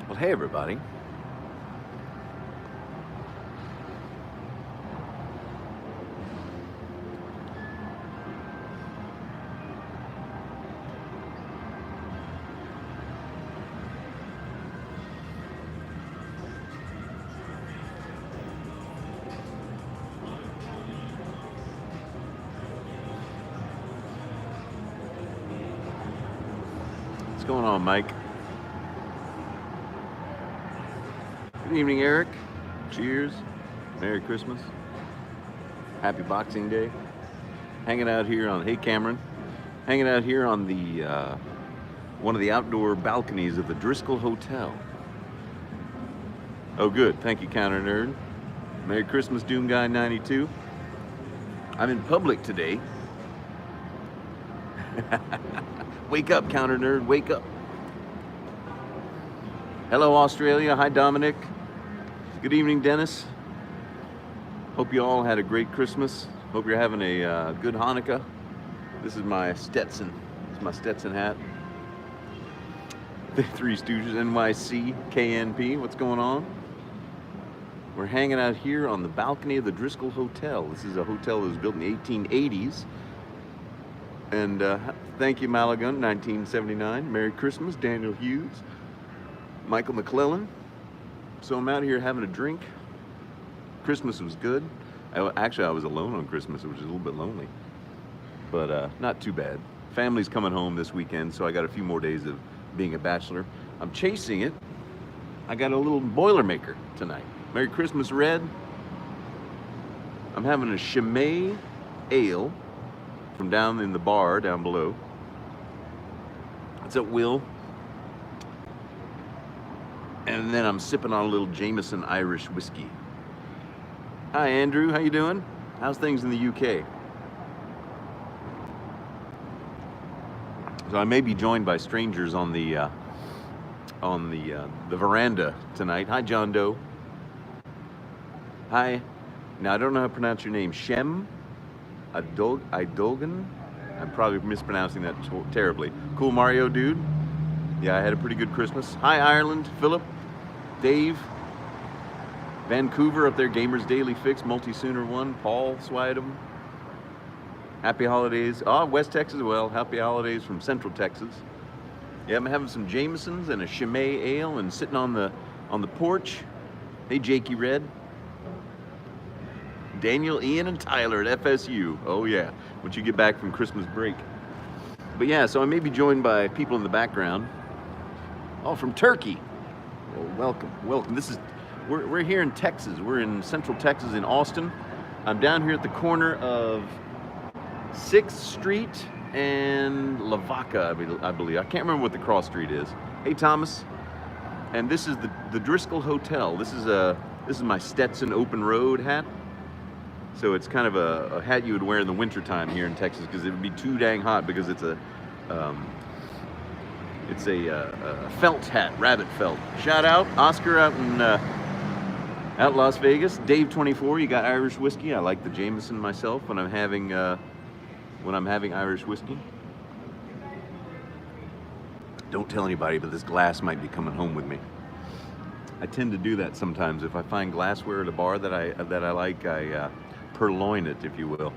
Well, hey everybody. What's going on, Mike? Good evening, Eric. Cheers. Merry Christmas. Happy Boxing Day. Hanging out here on, hey Cameron, hanging out here on the one of the outdoor balconies of the Driskill Hotel. Oh, good. Thank you, Counter Nerd. Merry Christmas, Doom Guy 92. I'm in public today. Wake up, Counter Nerd. Wake up. Hello, Australia. Hi, Dominic. Good evening, Dennis. Hope you all had a great Christmas. Hope you're having a good Hanukkah. This is my Stetson. This is my Stetson hat. The Three Stooges, NYC, KNP. What's going on? We're hanging out here on the balcony of the Driskill Hotel. This is a hotel that was built in the 1880s. And thank you, Malagun, 1979. Merry Christmas, Daniel Hughes, Michael McClellan. So I'm out here having a drink. Christmas was good. Actually, I was alone on Christmas, which is a little bit lonely. But not too bad. Family's coming home this weekend, so I got a few more days of being a bachelor. I'm chasing it. I got a little Boilermaker tonight. Merry Christmas, Red. I'm having a Chimay Ale from down in the bar down below. What's up, Will? And then I'm sipping on a little Jameson Irish whiskey. Hi, Andrew. How you doing? How's things in the UK? So I may be joined by strangers on the veranda tonight. Hi, John Doe. Hi. Now I don't know how to pronounce your name. Shem Idogan. I'm probably mispronouncing that terribly. Cool Mario dude. Yeah, I had a pretty good Christmas. Hi, Ireland. Philip. Dave. Vancouver up there, Gamers Daily Fix, Multi-Sooner 1, Paul Swidem. Happy holidays. Oh, West Texas, well, happy holidays from Central Texas. Yeah, I'm having some Jamesons and a Chimay Ale and sitting on the porch. Hey, Jakey Red. Daniel, Ian, and Tyler at FSU. Oh yeah, once you get back from Christmas break. But yeah, so I may be joined by people in the background. Oh, from Turkey. Well, welcome, welcome. We're here in Texas. We're in Central Texas in Austin. I'm down here at the corner of 6th Street and Lavaca, I believe. I can't remember what the cross street is. Hey, Thomas. And this is the Driskill Hotel. This is my Stetson Open Road hat. So it's kind of a hat you would wear in the wintertime here in Texas because it would be too dang hot because it's a felt hat, rabbit felt. Shout out, Oscar out in Las Vegas. Dave 24, you got Irish whiskey. I like the Jameson myself when I'm having Irish whiskey. Don't tell anybody, but this glass might be coming home with me. I tend to do that sometimes. If I find glassware at a bar that I like, I purloin it, if you will.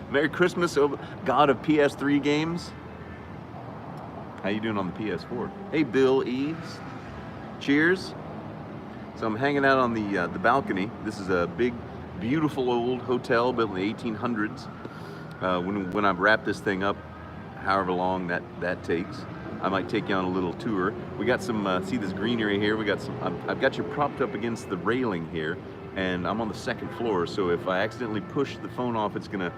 Merry Christmas, God of PS3 games. How you doing on the PS4? Hey, Bill Eves. Cheers. So I'm hanging out on the balcony. This is a big, beautiful old hotel built in the 1800s. When I wrap this thing up, however long that takes, I might take you on a little tour. We got some, see this greenery here? We got some. I've got you propped up against the railing here, and I'm on the 2nd floor. So if I accidentally push the phone off, it's gonna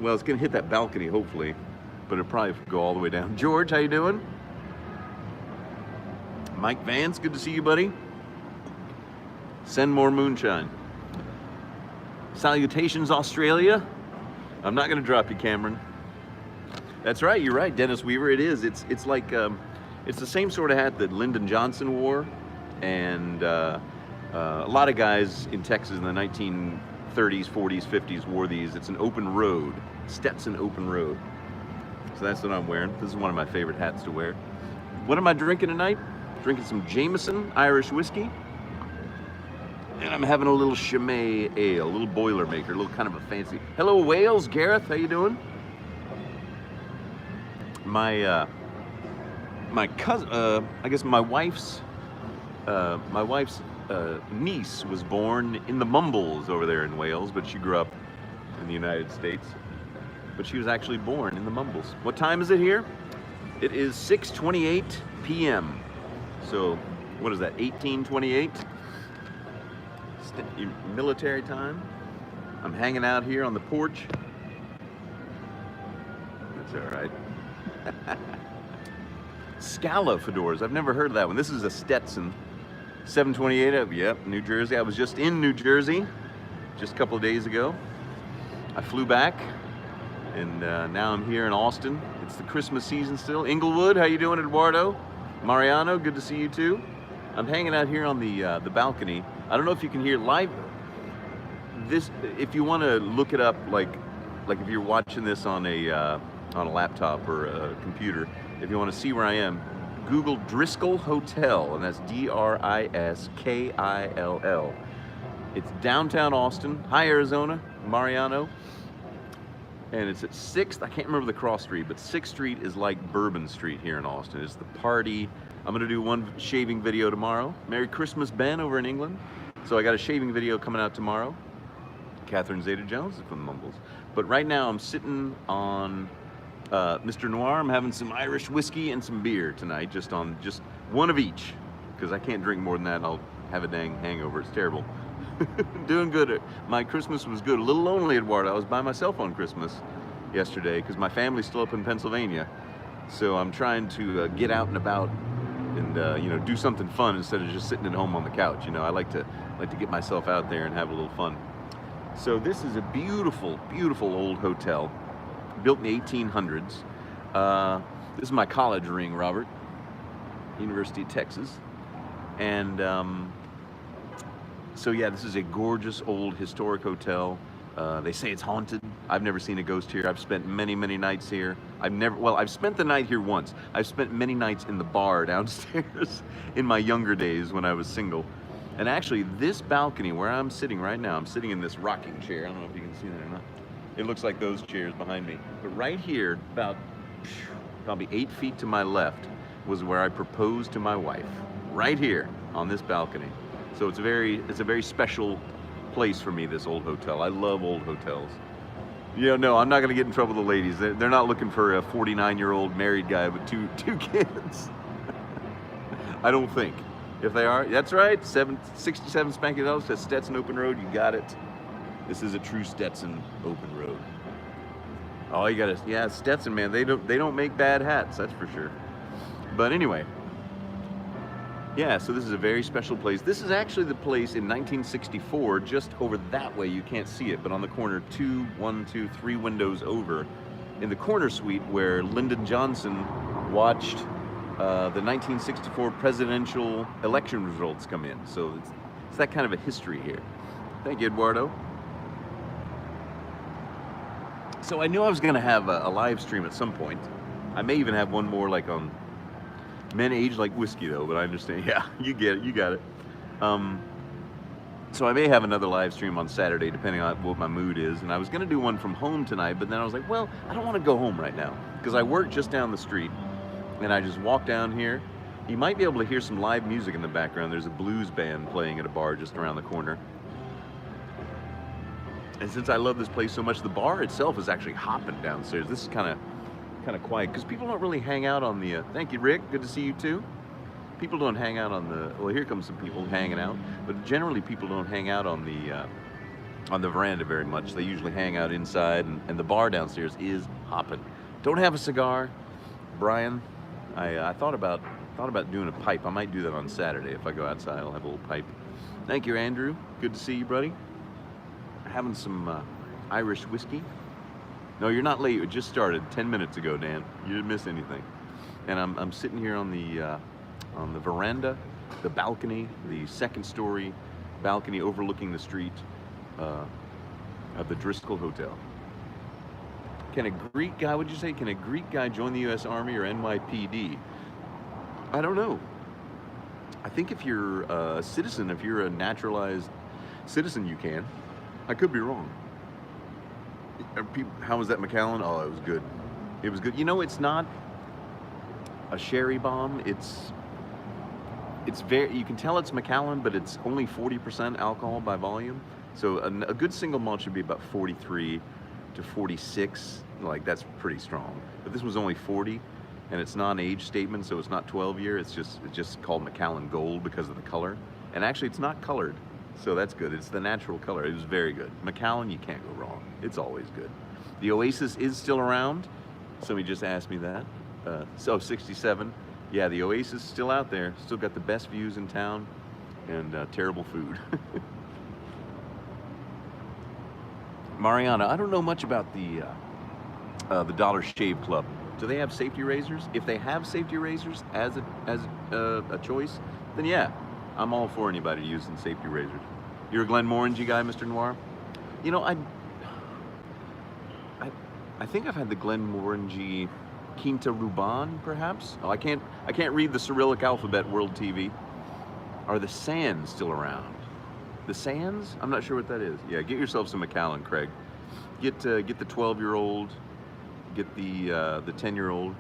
hit that balcony hopefully, but it'll probably go all the way down. George, how you doing? Mike Vance, good to see you, buddy. Send more moonshine. Salutations, Australia. I'm not gonna drop you, Cameron. That's right, you're right, Dennis Weaver. It is. It's like it's the same sort of hat that Lyndon Johnson wore, and a lot of guys in Texas in the 1930s, 40s, 50s wore these. It's an open road, Stetson open road. So that's what I'm wearing. This is one of my favorite hats to wear. What am I drinking tonight? Drinking some Jameson Irish whiskey. And I'm having a little Chimay ale, a little Boilermaker, a little kind of a fancy. Hello, Wales. Gareth, how you doing? My cousin, I guess my wife's niece was born in the Mumbles over there in Wales, but she grew up in the United States. But she was actually born in the Mumbles. What time is it here? It is 6:28 p.m. So, what is that, 1828? Military time. I'm hanging out here on the porch. That's all right. Scala fedoras. I've never heard of that one. This is a Stetson. 728, yep, New Jersey. I was just in New Jersey just a couple of days ago. I flew back, and now I'm here in Austin. It's the Christmas season still. Inglewood, how you doing, Eduardo? Mariano, good to see you too. I'm hanging out here on the balcony. I don't know if you can hear live. This, if you want to look it up, like if you're watching this on a laptop or a computer, if you want to see where I am, Google Driskill Hotel, and that's Driskill. It's downtown Austin. Hi, Arizona, Mariano. And it's at 6th, I can't remember the cross street, but 6th Street is like Bourbon Street here in Austin. It's the party. I'm gonna do one shaving video tomorrow. Merry Christmas, Ben, over in England. So I got a shaving video coming out tomorrow. Catherine Zeta-Jones is from the Mumbles. But right now I'm sitting on Mr. Noir. I'm having some Irish whiskey and some beer tonight, just one of each, because I can't drink more than that. I'll have a dang hangover. It's terrible. Doing good. My Christmas was good. A little lonely, Eduardo. I was by myself on Christmas yesterday because my family's still up in Pennsylvania. So I'm trying to get out and about and do something fun instead of just sitting at home on the couch. I like to get myself out there and have a little fun. So this is a beautiful, beautiful old hotel, built in the 1800s. This is my college ring, Robert, University of Texas. And so yeah, this is a gorgeous old historic hotel. They say it's haunted. I've never seen a ghost here. I've spent many, many nights here. I've spent the night here once. I've spent many nights in the bar downstairs in my younger days when I was single. And actually, this balcony where I'm sitting right now, I'm sitting in this rocking chair. I don't know if you can see that or not. It looks like those chairs behind me. But right here, about probably 8 feet to my left, was where I proposed to my wife. Right here on this balcony. So it's a very special place for me, this old hotel. I love old hotels. No, I'm not gonna get in trouble with the ladies. They're not looking for a 49-year-old married guy with two kids. I don't think. If they are, that's right, 67 spanking dollars to Stetson Open Road, you got it. This is a true Stetson Open Road. Oh, you gotta, yeah, Stetson, man, they don't make bad hats, that's for sure. But anyway, yeah, so this is a very special place. This is actually the place in 1964, just over that way, you can't see it, but on the corner, 3 windows over, in the corner suite where Lyndon Johnson watched the 1964 presidential election results come in. So it's that kind of a history here. Thank you, Eduardo. So I knew I was gonna have a live stream at some point. I may even have one more like on men age like whiskey though, but I understand, yeah, you get it, you got it. So I may have another live stream on Saturday, depending on what my mood is. And I was gonna do one from home tonight, but then I was like, well, I don't wanna go home right now, because I work just down the street. And I just walk down here. You might be able to hear some live music in the background. There's a blues band playing at a bar just around the corner. And since I love this place so much, the bar itself is actually hopping downstairs. This is kind of quiet, because people don't really hang out on the, thank you, Rick, good to see you too. People don't hang out on the, well, here comes some people hanging out, but generally people don't hang out on the veranda very much. They usually hang out inside, and the bar downstairs is hopping. Don't have a cigar, Brian. I thought about doing a pipe. I might do that on Saturday. If I go outside, I'll have a little pipe. Thank you, Andrew. Good to see you, buddy. Having some Irish whiskey. No, you're not late. It just started 10 minutes ago, Dan. You didn't miss anything. And I'm sitting here on the veranda, the balcony, the second-story balcony overlooking the street of the Driskill Hotel. Can a Greek guy, what'd you say? Can a Greek guy join the U.S. Army or NYPD? I don't know. I think if you're a citizen, if you're a naturalized citizen, you can. I could be wrong. How was that Macallan? Oh, it was good. It was good. You know, it's not a sherry bomb. It's very, you can tell it's Macallan, but it's only 40% alcohol by volume. So a good single malt should be about 43 to 46. Like, that's pretty strong. But this was only 40, and it's not an age statement, so it's not 12 year. It's just called Macallan Gold because of the color. And actually, it's not colored, so that's good. It's the natural color. It was very good. Macallan, you can't go wrong. It's always good. The Oasis is still around. Somebody just asked me that. So 67. Yeah, the Oasis is still out there. Still got the best views in town, and terrible food. Mariana, I don't know much about the Dollar Shave Club. Do they have safety razors? If they have safety razors as a choice, then yeah, I'm all for anybody using safety razors. You're a Glenmorangie guy, Mr. Noir? You know, I think I've had the Glenmorangie Quinta Ruban, perhaps. Oh, I can't read the Cyrillic alphabet. World TV. Are the Sands still around? The Sands? I'm not sure what that is. Yeah, get yourself some Macallan, Craig. Get the 12-year-old. Get the 10-year-old.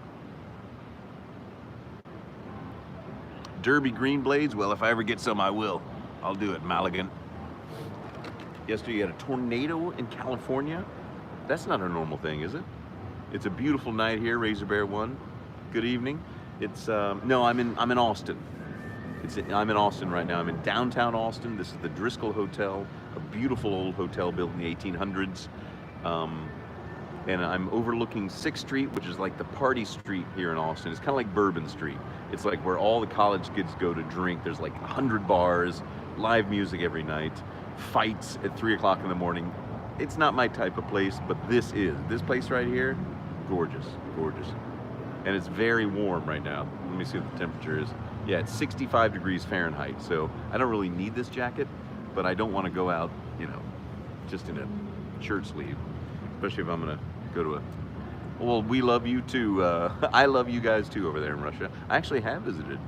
Derby Green Blades. Well, if I ever get some, I will. I'll do it, Maligan. Yesterday you had a tornado in California. That's not a normal thing, is it? It's a beautiful night here, Razor Bear 1. Good evening. It's no, I'm in Austin. I'm in Austin right now. I'm in downtown Austin. This is the Driskill Hotel, a beautiful old hotel built in the 1800s. And I'm overlooking 6th Street, which is like the party street here in Austin. It's kind of like Bourbon Street. It's like where all the college kids go to drink. There's like 100 bars, live music every night, fights at 3 o'clock in the morning. It's not my type of place, but this is. This place right here, gorgeous, gorgeous. And it's very warm right now. Let me see what the temperature is. Yeah, it's 65 degrees Fahrenheit. So I don't really need this jacket, but I don't want to go out, you know, just in a shirt sleeve, especially if I'm gonna go to a, well, we love you too. I love you guys too over there in Russia. I actually have visited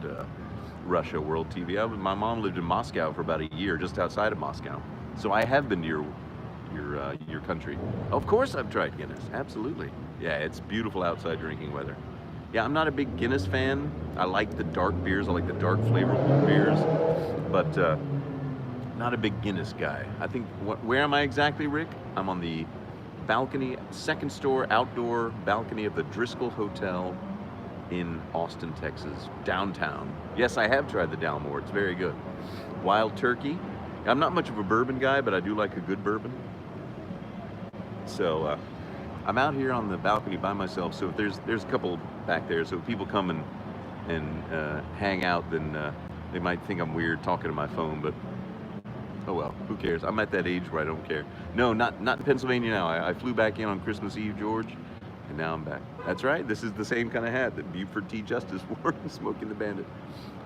Russia, World TV. My mom lived in Moscow for about a year, just outside of Moscow. So I have been to your country. Of course I've tried Guinness, absolutely. Yeah, it's beautiful outside drinking weather. Yeah, I'm not a big Guinness fan. I like the dark beers, I like the dark flavorful beers, but not a big Guinness guy. I think, where am I exactly, Rick? I'm on the balcony, second store outdoor balcony of the Driskill Hotel in Austin, Texas, downtown. Yes, I have tried the Dalmore, it's very good. Wild Turkey. I'm not much of a bourbon guy, but I do like a good bourbon. So I'm out here on the balcony by myself, so if there's a couple back there, so if people come and hang out, then they might think I'm weird talking to my phone, but oh well, who cares? I'm at that age where I don't care. No, not in Pennsylvania now. I flew back in on Christmas Eve, George, and now I'm back. That's right, this is the same kind of hat that Buford T. Justice wore in Smoking the Bandit.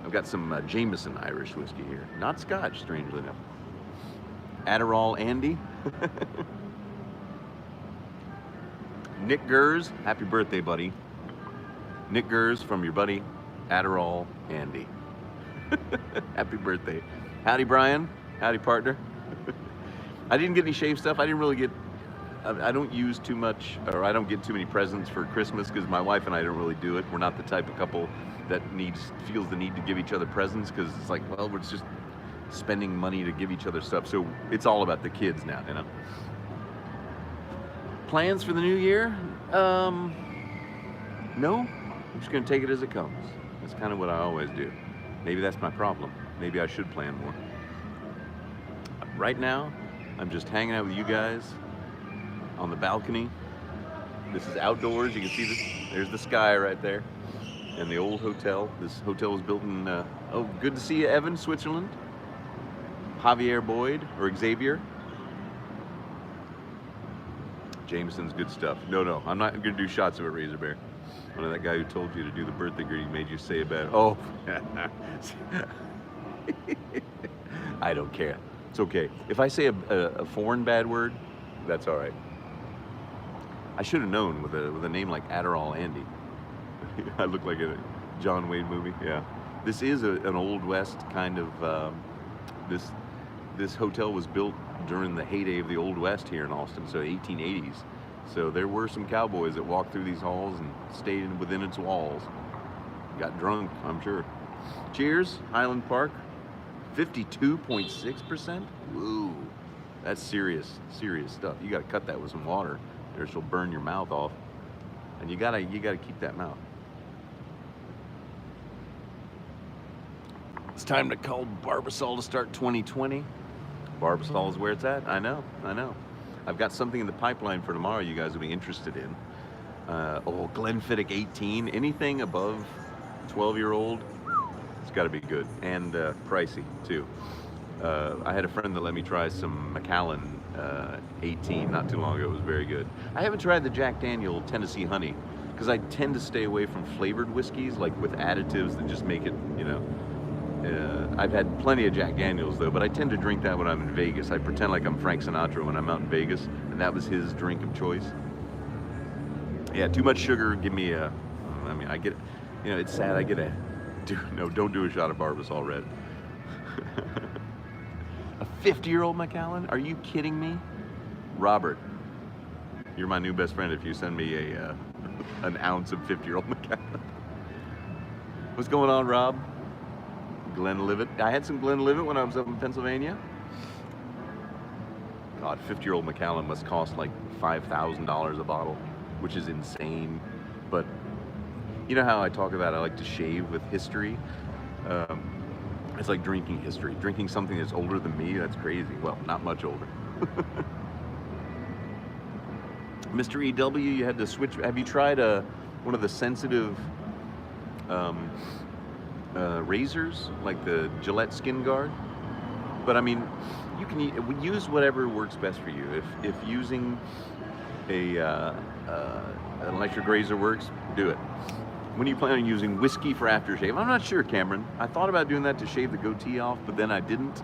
I've got some Jameson Irish whiskey here. Not Scotch, strangely enough. Adderall Andy. Nick Gers, happy birthday, buddy. Nick Gers from your buddy, Adderall Andy. Happy birthday. Howdy, Brian. Howdy, partner. I didn't get any shave stuff. I don't use too much, or I don't get too many presents for Christmas because my wife and I don't really do it. We're not the type of couple that feels the need to give each other presents because it's like, well, we're just spending money to give each other stuff. So it's all about the kids now, you know. Plans for the new year? No. I'm just gonna take it as it comes. That's kind of what I always do. Maybe that's my problem. Maybe I should plan more. Right now, I'm just hanging out with you guys on the balcony. This is outdoors. You can see this. There's the sky right there. And the old hotel. This hotel was built in, oh, good to see you, Evan, Switzerland. Javier Boyd, or Xavier. Jameson's good stuff. No, I'm not gonna do shots of a Razor Bear. One of that guy who told you to do the birthday greeting made you say it bad. Oh, I don't care. It's okay. If I say a foreign bad word, that's all right. I should have known with a name like Adderall Andy. I look like a John Wayne movie. Yeah. This is an Old West kind of, this this hotel was built during the heyday of the Old West here in Austin, so 1880s. So there were some cowboys that walked through these halls and stayed within its walls. Got drunk, I'm sure. Cheers, Highland Park. 52.6%? Ooh, that's serious stuff. You gotta cut that with some water, or she'll burn your mouth off. And you gotta keep that mouth. It's time to call Barbasol to start 2020. Barbasol is where it's at. I know. I've got something in the pipeline for tomorrow you guys will be interested in. Glenfiddich 18. Anything above 12-year-old, it's got to be good. And pricey, too. I had a friend that let me try some Macallan 18 not too long ago. It was very good. I haven't tried the Jack Daniel Tennessee Honey because I tend to stay away from flavored whiskeys, like with additives that just make it, I've had plenty of Jack Daniels though, but I tend to drink that when I'm in Vegas. I pretend like I'm Frank Sinatra when I'm out in Vegas, and that was his drink of choice. Yeah, too much sugar. Give me a. I get. It's sad. I get a. Don't do a shot of Barbasol Red. A 50-year-old Macallan? Are you kidding me, Robert? You're my new best friend if you send me an ounce of 50-year-old Macallan. What's going on, Rob? Glenlivet. I had some Glenlivet when I was up in Pennsylvania. God, 50-year-old Macallan must cost like $5,000 a bottle, which is insane. But you know how I talk about I like to shave with history? It's like drinking history. Drinking something that's older than me, that's crazy. Well, not much older. Mr. EW, you had to switch. Have you tried one of the sensitive razors, like the Gillette Skin Guard? But I mean, you can use whatever works best for you. If using an electric razor works, do it. When are you planning on using whiskey for aftershave? I'm not sure, Cameron. I thought about doing that to shave the goatee off, but then I didn't,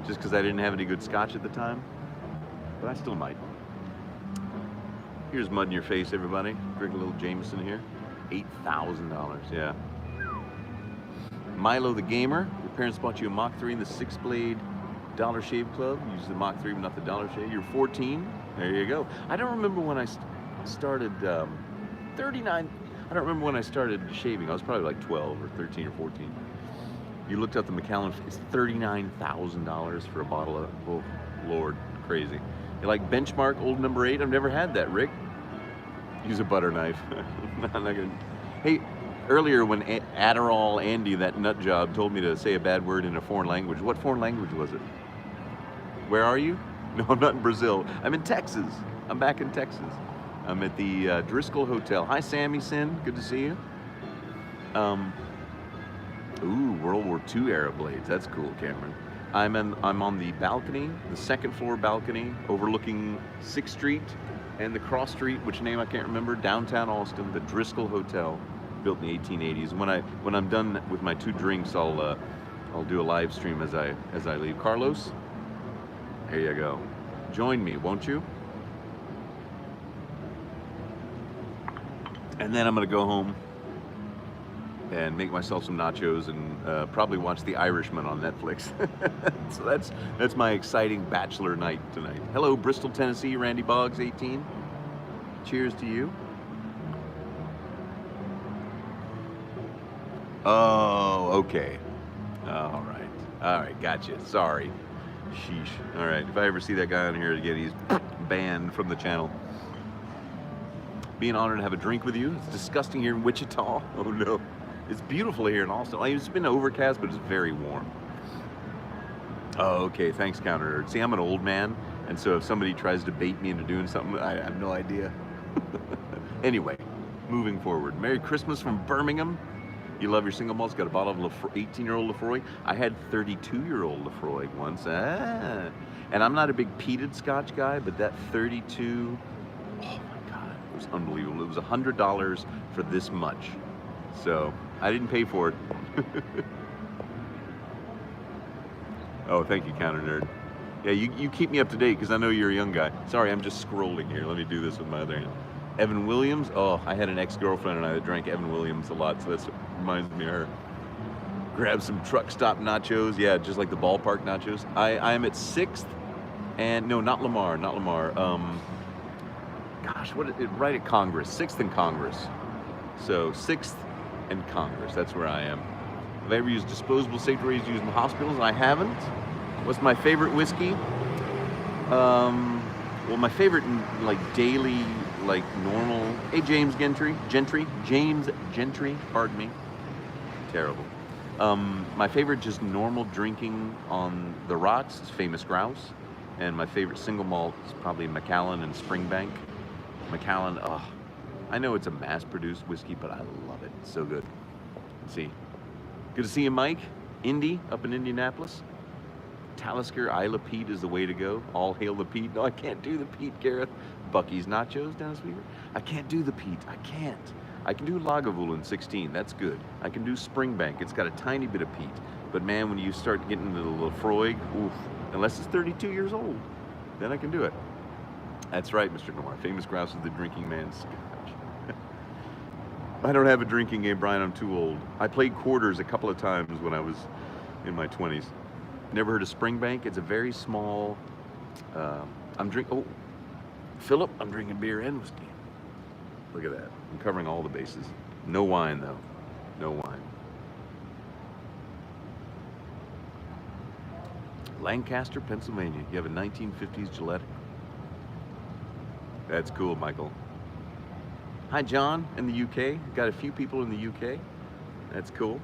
just because I didn't have any good scotch at the time. But I still might. Here's mud in your face, everybody. Drink a little Jameson here. $8,000, yeah. Milo the Gamer. Your parents bought you a Mach 3 in the 6-blade Dollar Shave Club. You use the Mach 3, but not the Dollar Shave. You're 14. There you go. I don't remember when I started 39. I don't remember when I started shaving. I was probably like 12 or 13 or 14. You looked up the Macallan. It's $39,000 for a bottle of. Oh, Lord, crazy. You like Benchmark Old Number 8? I've never had that, Rick. Use a butter knife. I'm not gonna. Hey, earlier when Adderall Andy, that nut job, told me to say a bad word in a foreign language. What foreign language was it? Where are you? No, I'm not in Brazil. I'm in Texas. I'm back in Texas. I'm at the Driskill Hotel. Hi, Sammy Sin. Good to see you. World War II era blades. That's cool, Cameron. I'm on the balcony, the second floor balcony, overlooking 6th Street and the cross street, which name I can't remember, downtown Austin, the Driskill Hotel, built in the 1880s. When I'm done with my 2 drinks, I'll do a live stream as I leave. Carlos, there you go. Join me, won't you? And then I'm gonna go home and make myself some nachos and probably watch The Irishman on Netflix. So that's my exciting bachelor night tonight. Hello, Bristol, Tennessee, Randy Boggs, 18. Cheers to you. Oh, okay. All right, gotcha. Sorry. Sheesh. All right, if I ever see that guy on here again, he's banned from the channel. Being honored to have a drink with you. It's disgusting here in Wichita. Oh no. It's beautiful here in Austin. It's been overcast, but it's very warm. Oh, okay. Thanks, Counter Nerd. See, I'm an old man, and so if somebody tries to bait me into doing something, I have no idea. Anyway, moving forward. Merry Christmas from Birmingham. You love your single malts. Got a bottle of 18-year-old Lefroy. I had 32-year-old Lefroy once. And I'm not a big peated Scotch guy, but that 32, oh my God, it was unbelievable. It was $100 for this much. So I didn't pay for it. Oh, thank you, Counter Nerd. Yeah, you keep me up to date because I know you're a young guy. Sorry, I'm just scrolling here. Let me do this with my other hand. Evan Williams. Oh, I had an ex-girlfriend and I drank Evan Williams a lot, so that reminds me of her. Grab some truck stop nachos. Yeah, just like the ballpark nachos. I am at 6th and no, not Lamar, not Lamar. Gosh, right at Congress, 6th and Congress. So 6th and Congress, that's where I am. Have I ever used disposable safe ways used in hospitals? I haven't. What's my favorite whiskey? Well, my favorite, like daily, like normal. Hey, James Gentry, pardon me. Terrible. My favorite, just normal drinking on the rocks is Famous Grouse, and my favorite single malt is probably Macallan and Springbank. Macallan, I know it's a mass-produced whiskey, but I love it. It's so good. Let's see. Good to see you, Mike. Indy, up in Indianapolis. Talisker, Isla Pete is the way to go. All hail the Pete. No, I can't do the Pete, Gareth. Bucky's Nachos, Dennis Weaver. I can't do the Pete. I can't. I can do Lagavulin 16. That's good. I can do Springbank. It's got a tiny bit of peat. But man, when you start getting into the Lefroy, oof, unless it's 32 years old, then I can do it. That's right, Mr. Noir. Famous Grouse is the drinking man's scotch. I don't have a drinking game, Brian. I'm too old. I played quarters a couple of times when I was in my 20s. Never heard of Springbank? It's a very small. Philip, I'm drinking beer and whiskey. Look at that. I'm covering all the bases. No wine, though. No wine. Lancaster, Pennsylvania. You have a 1950s Gillette. That's cool, Michael. Hi, John, in the UK. Got a few people in the UK. That's cool.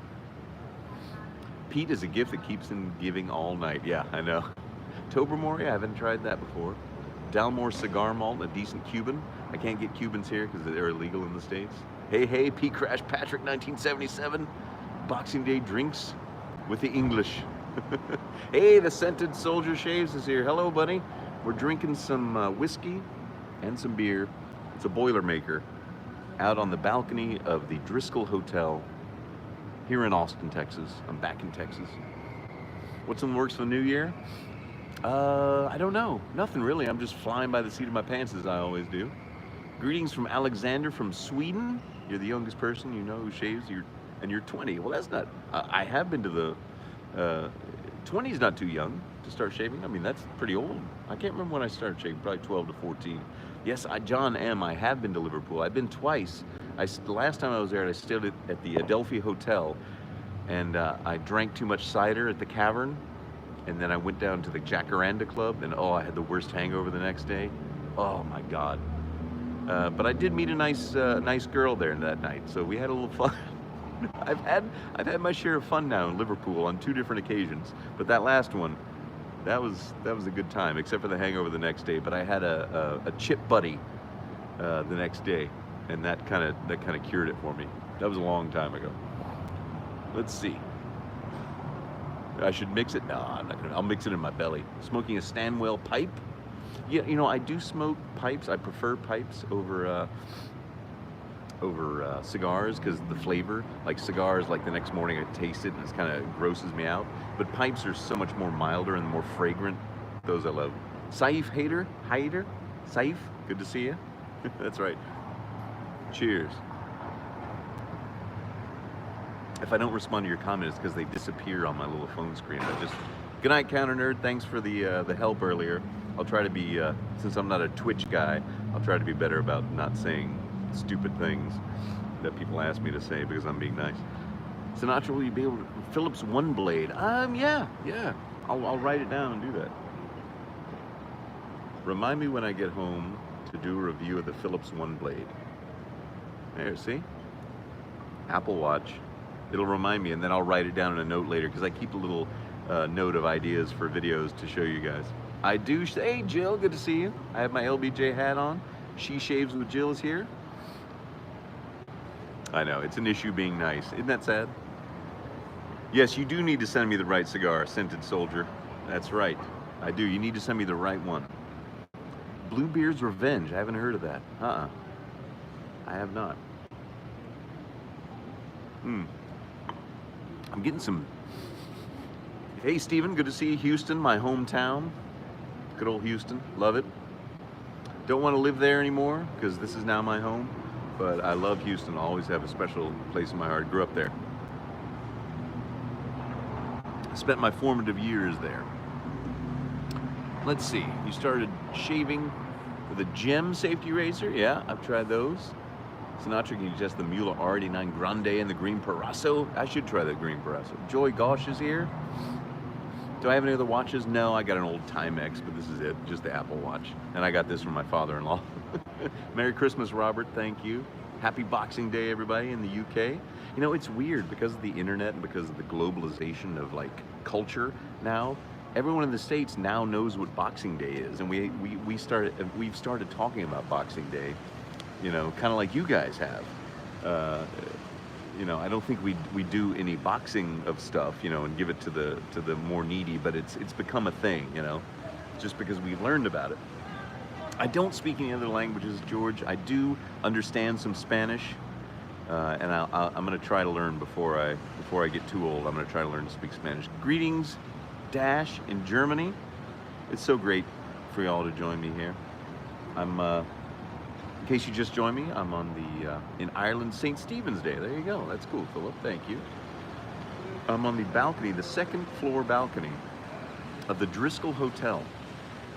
Pete is a gift that keeps on giving all night. Yeah, I know. Tobermory, I haven't tried that before. Dalmore Cigar Malt, a decent Cuban. I can't get Cubans here because they're illegal in the States. Hey, Pete Crash Patrick, 1977. Boxing Day drinks with the English. Hey, the Scented Soldier Shaves is here. Hello, buddy. We're drinking some whiskey and some beer. It's a Boilermaker out on the balcony of the Driskill Hotel here in Austin, Texas. I'm back in Texas. What's in the works for the new year? I don't know. Nothing really. I'm just flying by the seat of my pants as I always do. Greetings from Alexander from Sweden. You're the youngest person you know who shaves, and you're 20. Well, that's not, I have been to the, 20 is not too young to start shaving. I mean, that's pretty old. I can't remember when I started shaving, probably 12 to 14. Yes, John M., I have been to Liverpool. I've been twice. The last time I was there, I stayed at the Adelphi Hotel, and I drank too much cider at the Cavern, and then I went down to the Jacaranda Club, and I had the worst hangover the next day. Oh my God. But I did meet a nice girl there that night, so we had a little fun. I've had my share of fun now in Liverpool on 2 different occasions, but that last one, that was a good time, except for the hangover the next day. But I had a chip buddy the next day, and that kind of cured it for me. That was a long time ago. Let's see. I should mix it. No, I'm not gonna. I'll mix it in my belly. Smoking a Stanwell pipe. Yeah, I do smoke pipes. I prefer pipes over cigars because the flavor. Like cigars, like the next morning I taste it and it kind of grosses me out. But pipes are so much more milder and more fragrant. Those I love. Saif Hader, Saif, good to see you. That's right. Cheers. If I don't respond to your comments, because they disappear on my little phone screen. Good night, Counter Nerd. Thanks for the help earlier. I'll try to be, since I'm not a Twitch guy, I'll try to be better about not saying stupid things that people ask me to say because I'm being nice. Sinatra, will you be able to, Phillips One Blade? Yeah. I'll write it down and do that. Remind me when I get home to do a review of the Phillips One Blade. There, see? Apple Watch. It'll remind me, and then I'll write it down in a note later because I keep a little note of ideas for videos to show you guys. I do. Hey, Jill, good to see you. I have my LBJ hat on. She Shaves with Jill is here. I know, it's an issue being nice. Isn't that sad? Yes, you do need to send me the right cigar, Scented Soldier. That's right. I do. You need to send me the right one. Bluebeard's Revenge. I haven't heard of that. I have not. I'm getting some. Hey, Steven, good to see you. Houston, my hometown. Good old Houston. Love it. Don't want to live there anymore because this is now my home. But I love Houston. I always have a special place in my heart. Grew up there. Spent my formative years there. Let's see, you started shaving with a gem safety razor? Yeah, I've tried those. Sinatra can adjust the Mula R89 Grande and the green Parasso. I should try the green Parasso. Joy Gosh is here. Do I have any other watches? No, I got an old Timex, but this is it, just the Apple Watch. And I got this from my father-in-law. Merry Christmas, Robert, thank you. Happy Boxing Day, everybody in the UK. You know, it's weird because of the internet and because of the globalization of like culture now. Everyone in the States now knows what Boxing Day is, and we've started talking about Boxing Day, you know, kind of like you guys have. You know, I don't think we do any boxing of stuff, you know, and give it to the more needy, but it's become a thing, you know, just because we've learned about it. I don't speak any other languages, George. I do understand some Spanish, and I'm going to try to learn before I get too old. I'm going to try to learn to speak Spanish. Greetings, Dash in Germany. It's so great for y'all to join me here. I'm, in case you just joined me, I'm on the in Ireland, St. Stephen's Day. There you go. That's cool, Philip. Thank you. I'm on the balcony, the second floor balcony of the Driskill Hotel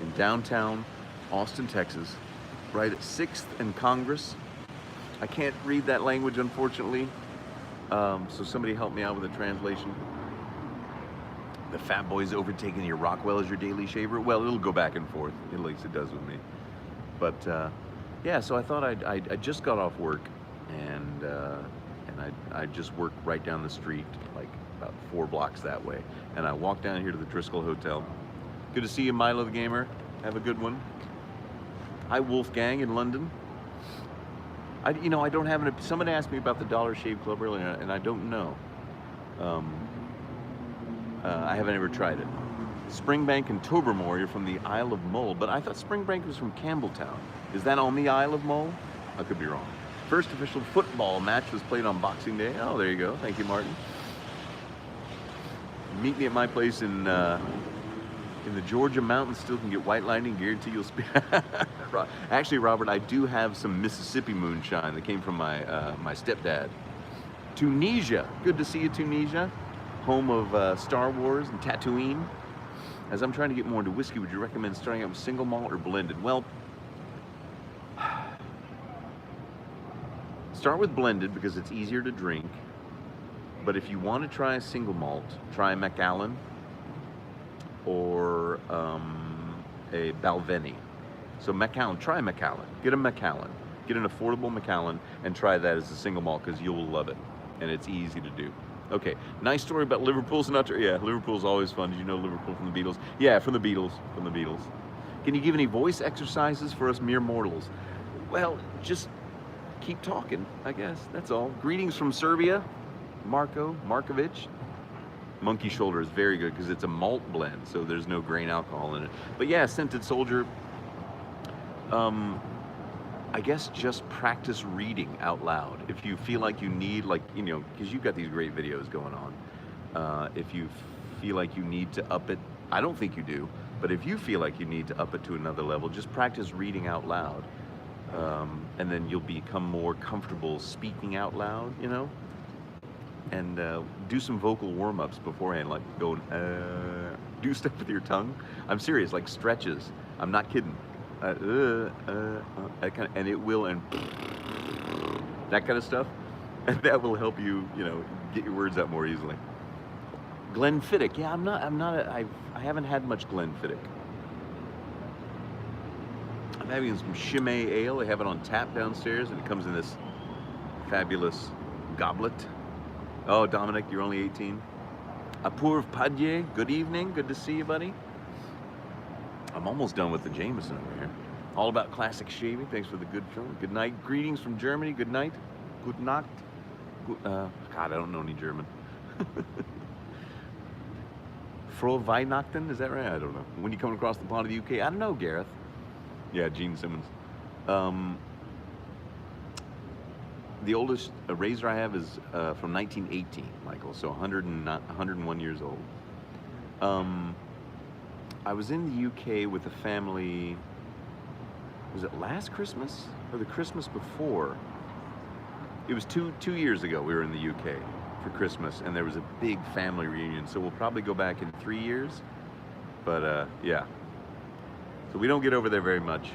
in downtown Austin, Texas, right at 6th and Congress. I can't read that language, unfortunately, so somebody help me out with a translation. The Fat Boy's overtaking your Rockwell as your daily shaver. Well, it'll go back and forth, at least it does with me. But yeah, so I thought I just got off work, and I just worked right down the street, like about 4 blocks that way. And I walked down here to the Driskill Hotel. Good to see you, Milo the Gamer. Have a good one. Hi, Wolfgang in London. You know, I don't have someone asked me about the Dollar Shave Club earlier, and I don't know. I haven't ever tried it. Springbank and Tobermory are from the Isle of Mull, but I thought Springbank was from Campbelltown. Is that on the Isle of Mull? I could be wrong. First official football match was played on Boxing Day. Oh, there you go. Thank you, Martin. Meet me at my place in the Georgia mountains. Still can get white lightning. Guarantee you'll speak. Actually, Robert, I do have some Mississippi moonshine that came from my stepdad. Tunisia. Good to see you, Tunisia. Home of Star Wars and Tatooine. As I'm trying to get more into whiskey, would you recommend starting out with single malt or blended? Well, start with blended because it's easier to drink. But if you want to try a single malt, try Macallan or a Balvenie. So Macallan, try Macallan. Get a Macallan. Get an affordable Macallan and try that as a single malt because you'll love it. And it's easy to do. Okay, nice story about Liverpool, Sinatra. Yeah, Liverpool's always fun. Did you know Liverpool from the Beatles? Yeah, from the Beatles, from the Beatles. Can you give any voice exercises for us mere mortals? Well, just keep talking, I guess, that's all. Greetings from Serbia, Markovic. Monkey Shoulder is very good because it's a malt blend, so there's no grain alcohol in it. But yeah, Scented Soldier, I guess just practice reading out loud. If you feel like you need, like, you know, because you've got these great videos going on. If you feel like you need to up it, I don't think you do, but if you feel like you need to up it to another level, just practice reading out loud. And then you'll become more comfortable speaking out loud, you know? And do some vocal warm-ups beforehand, like going, do stuff with your tongue. I'm serious, like stretches. I'm not kidding. And it will, and that kind of stuff, and that will help you, you know, get your words out more easily. Glenfiddich, yeah, I haven't had much Glenfiddich. I'm having some Chimay ale. They have it on tap downstairs, and it comes in this fabulous goblet. Oh, Dominic, you're only 18. Apourv Padye, good evening. Good to see you, buddy. I'm almost done with the Jameson over here. All about classic shaving. Thanks for the good film. Good night. Greetings from Germany. Good night. Good Nacht. God, I don't know any German. Frohe Weihnachten, is that right? I don't know. When you come across the pond of the UK, I don't know, Gareth. Yeah, Gene Simmons. The oldest razor I have is from 1918, Michael, so 101 years old. I was in the UK with a family, was it last Christmas or the Christmas before? It was two years ago we were in the UK. for Christmas, and there was a big family reunion. So we'll probably go back in 3 years. But yeah, so we don't get over there very much.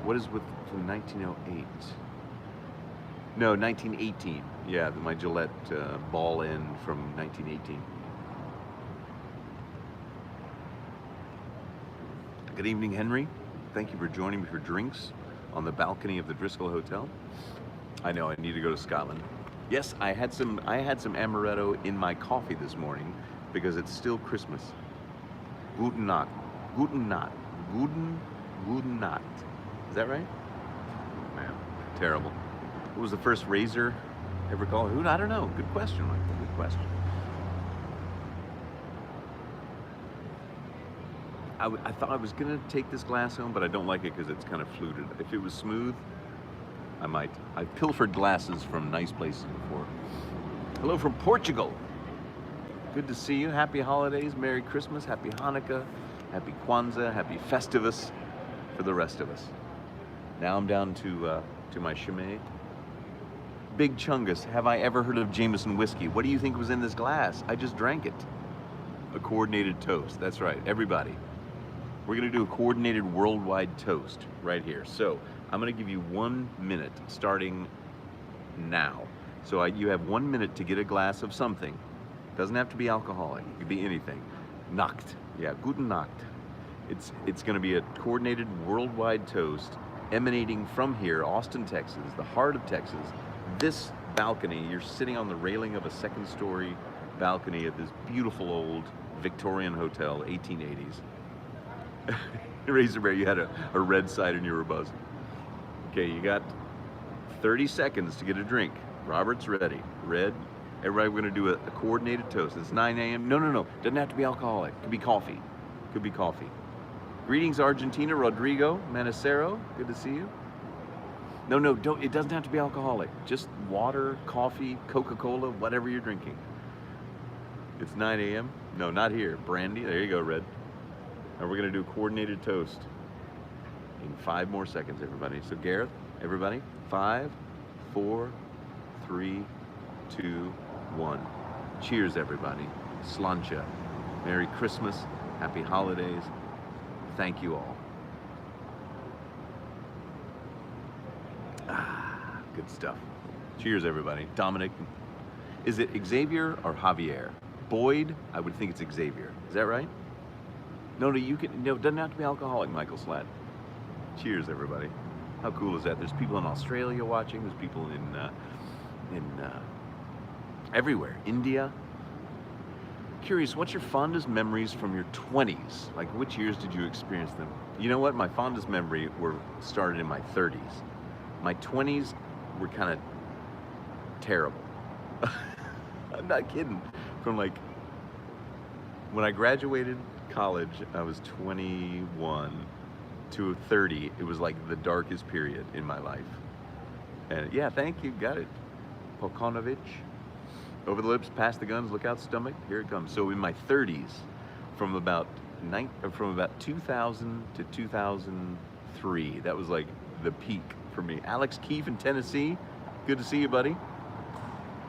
What is with from 1908? No, 1918. Yeah, my Gillette ball end from 1918. Good evening, Henry. Thank you for joining me for drinks on the balcony of the Driskill Hotel. I know I need to go to Scotland. Yes, I had some amaretto in my coffee this morning because it's still Christmas. Guten Nacht. Guten Nacht. Guten Nacht. Is that right? Man, terrible. What was the first razor ever called? Who? I don't know. Good question, Michael. Good question. I thought I was gonna take this glass home, but I don't like it because it's kind of fluted. If it was smooth, I might. I've pilfered glasses from nice places before. Hello from Portugal. Good to see you. Happy holidays, Merry Christmas, Happy Hanukkah, Happy Kwanzaa, Happy Festivus for the rest of us. Now I'm down to my Chimay. Big Chungus, have I ever heard of Jameson whiskey? What do you think was in this glass? I just drank it. A coordinated toast, that's right, everybody. We're gonna do a coordinated worldwide toast right here. So I'm gonna give you 1 minute starting now. So you have 1 minute to get a glass of something. Doesn't have to be alcoholic, it could be anything. Nacht, yeah, guten Nacht. It's gonna be a coordinated worldwide toast emanating from here, Austin, Texas, the heart of Texas. This balcony, you're sitting on the railing of a second-story balcony at this beautiful old Victorian hotel, 1880s. Razor Bear, you had a red side and you were buzzing. Okay, you got 30 seconds to get a drink. Robert's ready. Red. Everybody, we're gonna do a coordinated toast. It's 9 a.m. No. Doesn't have to be alcoholic. Could be coffee. Could be coffee. Greetings, Argentina. Rodrigo Manicero. Good to see you. No, don't. It doesn't have to be alcoholic. Just water, coffee, Coca-Cola, whatever you're drinking. It's 9 a.m. No, not here. Brandy. There you go, Red. And we're gonna do a coordinated toast in 5 more seconds, everybody. So Gareth, everybody, 5, 4, 3, 2, 1. Cheers, everybody. Slancha. Merry Christmas. Happy holidays. Thank you all. Ah, good stuff. Cheers, everybody. Dominic, is it Xavier or Javier? Boyd, I would think it's Xavier. Is that right? No, it doesn't have to be alcoholic, Michael Slatt. Cheers, everybody. How cool is that? There's people in Australia watching. There's people in everywhere. India. Curious, what's your fondest memories from your 20s? Like, which years did you experience them? You know what? My fondest memory started in my 30s. My 20s were kind of terrible. I'm not kidding. From like, when I graduated college, I was 21 to 30. It was like the darkest period in my life. And yeah, thank you, got it. Polkonovich. Over the lips, past the guns, look out stomach, here it comes. So in my 30s, from about 2000 to 2003, that was like the peak for me. Alex Keefe in Tennessee, good to see you, buddy.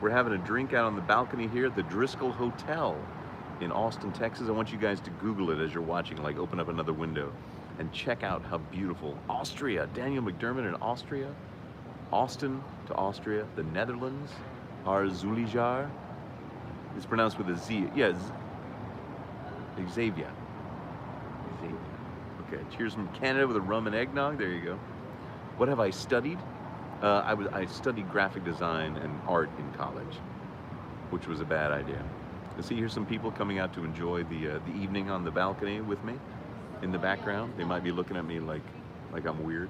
We're having a drink out on the balcony here at the Driskill Hotel in Austin, Texas. I want you guys to Google it as you're watching, like open up another window and check out how beautiful. Austria, Daniel McDermott in Austria. Austin to Austria, the Netherlands. Arzulijar. It's pronounced with a Z. Yeah, Xavier. Okay, cheers from Canada with a rum and eggnog. There you go. What have I studied? I studied graphic design and art in college, which was a bad idea. You see, here's some people coming out to enjoy the evening on the balcony with me. In the background, they might be looking at me like I'm weird.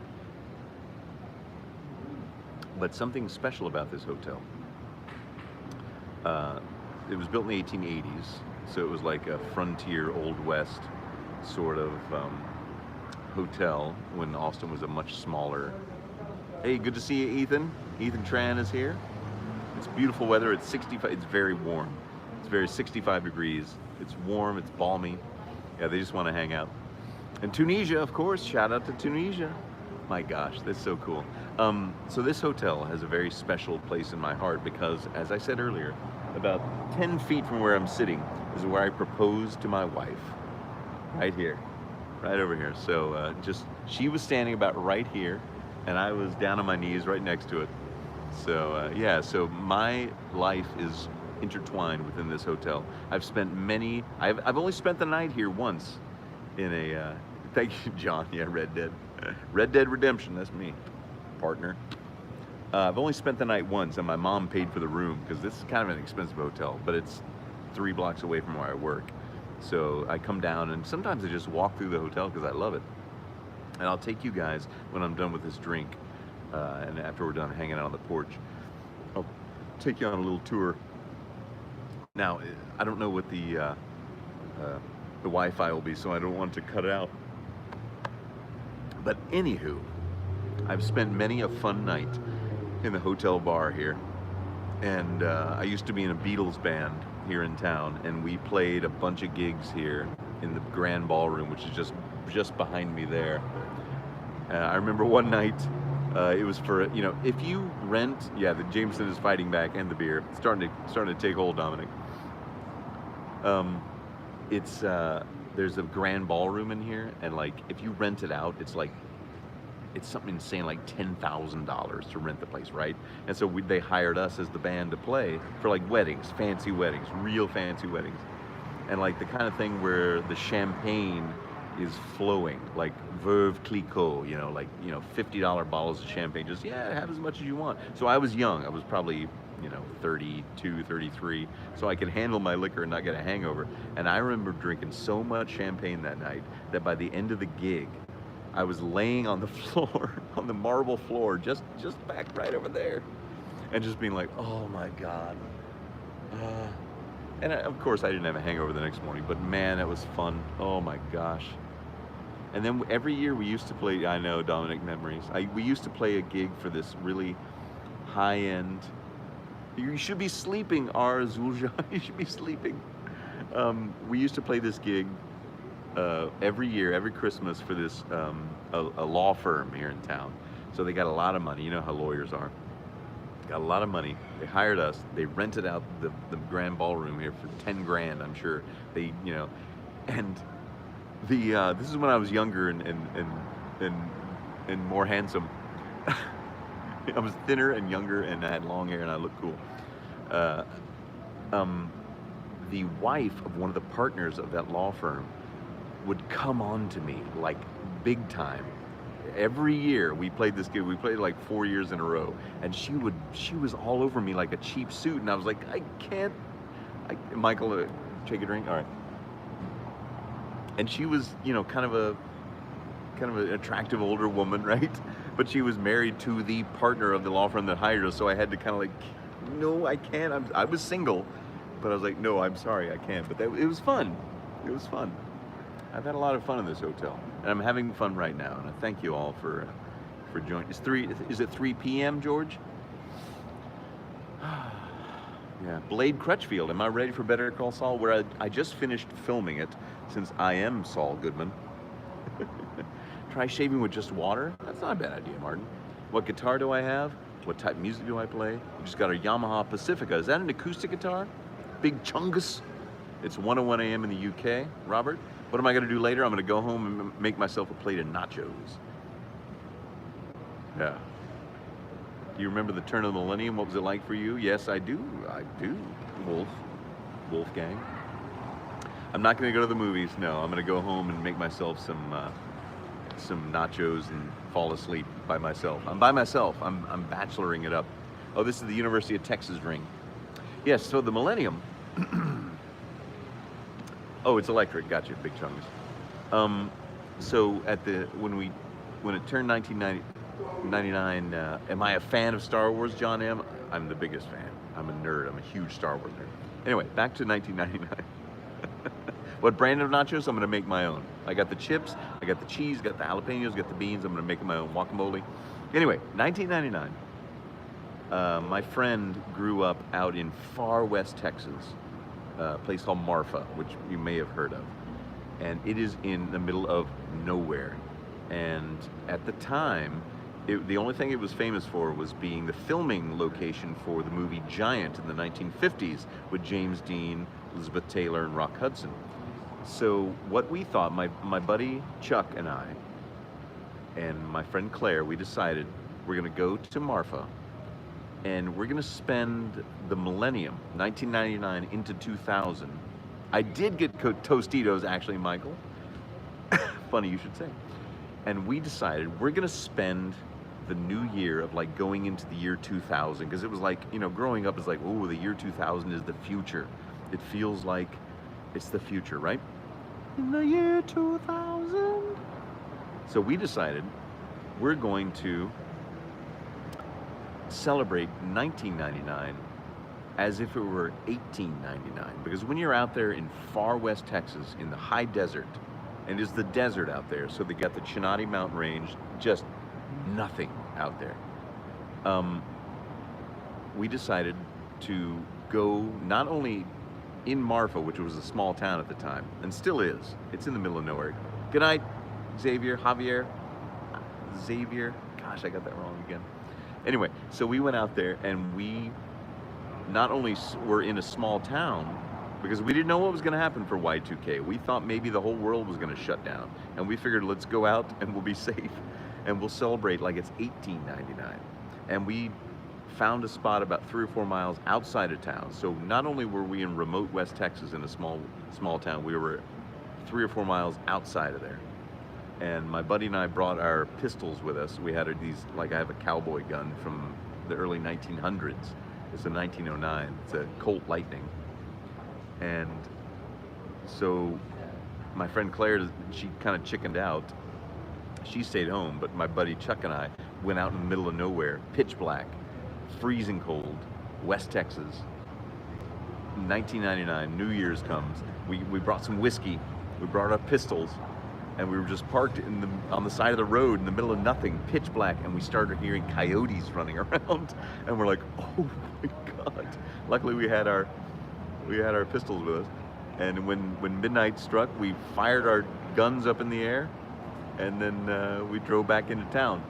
But something special about this hotel. It was built in the 1880s, so it was like a frontier Old West sort of hotel when Austin was a much smaller. Hey, good to see you, Ethan. Ethan Tran is here. It's beautiful weather. It's 65. It's very warm. It's very 65 degrees. It's warm. It's balmy. Yeah, they just want to hang out. And Tunisia, of course. Shout out to Tunisia. My gosh, that's so cool. So this hotel has a very special place in my heart because, as I said earlier, about 10 feet from where I'm sitting is where I proposed to my wife. Right here, right over here. So she was standing about right here, and I was down on my knees right next to it. So yeah, so my life is intertwined within this hotel. I've only spent the night here once in a, thank you, John, yeah, Red Dead. Red Dead Redemption, that's me, partner. I've only spent the night once, and my mom paid for the room because this is kind of an expensive hotel, but it's 3 blocks away from where I work. So I come down, and sometimes I just walk through the hotel because I love it. And I'll take you guys when I'm done with this drink, and after we're done hanging out on the porch, I'll take you on a little tour. Now, I don't know what the Wi-Fi will be, so I don't want to cut it out. But anywho, I've spent many a fun night in the hotel bar here, and I used to be in a Beatles band here in town, and we played a bunch of gigs here in the Grand Ballroom, which is just behind me there. I remember one night, it was for, you know, if you rent, yeah, the Jameson is fighting back, and the beer, it's starting to take hold, Dominic. There's a Grand Ballroom in here, and like if you rent it out, it's something insane, like $10,000 to rent the place, right? And so they hired us as the band to play for like weddings, fancy weddings, real fancy weddings, and like the kind of thing where the champagne is flowing, like Veuve Clicquot, you know, like, you know, $50 bottles of champagne, just, yeah, have as much as you want. So I was young, I was probably, you know, 32, 33, so I could handle my liquor and not get a hangover. And I remember drinking so much champagne that night that by the end of the gig, I was laying on the floor, on the marble floor, just back right over there, and just being like, oh my God. Of course, I didn't have a hangover the next morning, but man, it was fun. Oh my gosh. And then every year we used to play, I know, Dominic, memories. We used to play a gig for this really high-end, you should be sleeping, R. Zulja, you should be sleeping. We used to play this gig every year, every Christmas for this, a law firm here in town. So they got a lot of money, you know how lawyers are. Got a lot of money. They hired us. They rented out the Grand Ballroom here for 10 grand, I'm sure. They, you know, and this is when I was younger and more handsome. I was thinner and younger, and I had long hair, and I looked cool. The wife of one of the partners of that law firm would come on to me like big time. Every year we played this gig. We played like 4 years in a row, and she was all over me like a cheap suit, and I was like, I can't. Michael, take a drink. All right. And she was, you know, kind of an attractive older woman, right? But she was married to the partner of the law firm that hired us, so I had to kind of like, no, I can't. I was single, but I was like, no, I'm sorry, I can't. But it was fun. It was fun. I've had a lot of fun in this hotel, and I'm having fun right now. And I thank you all for joining. Is it 3 p.m., George? Yeah. Blade Crutchfield. Am I ready for Better Call Saul? Where I just finished filming it, since I am Saul Goodman. Try shaving with just water? That's not a bad idea, Martin. What guitar do I have? What type of music do I play? We just got a Yamaha Pacifica. Is that an acoustic guitar? Big Chungus. It's 1:01 a.m. in the UK. Robert, what am I gonna do later? I'm gonna go home and make myself a plate of nachos. Yeah. Do you remember the turn of the millennium? What was it like for you? Yes, I do. I do. Wolfgang. I'm not gonna go to the movies. No, I'm gonna go home and make myself some nachos and fall asleep by myself. I'm by myself. I'm bacheloring it up. Oh, this is the University of Texas ring. Yes. So the millennium. Oh, it's electric. Gotcha. Big chunks. So when it turned 1999, am I a fan of Star Wars, John M? I'm the biggest fan. I'm a nerd. I'm a huge Star Wars nerd. Anyway, back to 1999. What brand of nachos? I'm gonna make my own. I got the chips, I got the cheese, got the jalapenos, got the beans. I'm gonna make my own guacamole. Anyway, 1999. My friend grew up out in far west Texas, a place called Marfa, which you may have heard of. And it is in the middle of nowhere. And at the time, the only thing it was famous for was being the filming location for the movie Giant in the 1950s with James Dean, Elizabeth Taylor, and Rock Hudson. So what we thought, my buddy Chuck and I, and my friend Claire, we decided we're gonna go to Marfa and we're gonna spend the millennium, 1999 into 2000. I did get Tostitos, actually, Michael. Funny you should say. And we decided we're gonna spend the new year of like going into the year 2000, because it was like, you know, growing up is like, oh, the year 2000 is the future. It feels like it's the future, right? In the year 2000. So we decided we're going to celebrate 1999 as if it were 1899, because when you're out there in far west Texas in the high desert, and it's the desert out there, so they got the Chinati Mountain Range, just nothing out there. We decided to go not only in Marfa, which was a small town at the time, and still is. It's in the middle of nowhere. Good night, Xavier. Gosh, I got that wrong again. Anyway, so we went out there and we not only were in a small town, because we didn't know what was going to happen for Y2K. We thought maybe the whole world was going to shut down, and we figured let's go out and we'll be safe and we'll celebrate like it's 1899. And we found a spot about 3 or 4 miles outside of town. So not only were we in remote West Texas in a small town, we were 3 or 4 miles outside of there. And my buddy and I brought our pistols with us. We had these, like I have a cowboy gun from the early 1900s. It's a 1909. It's a Colt Lightning. And so my friend Claire, she kind of chickened out. She stayed home, but my buddy Chuck and I went out in the middle of nowhere, pitch black, freezing cold, West Texas. 1999, New Year's comes. We brought some whiskey, we brought our pistols, and we were just parked on the side of the road in the middle of nothing, pitch black, and we started hearing coyotes running around, and we're like, oh my God. Luckily we had our pistols with us, and when midnight struck, we fired our guns up in the air, and then we drove back into town.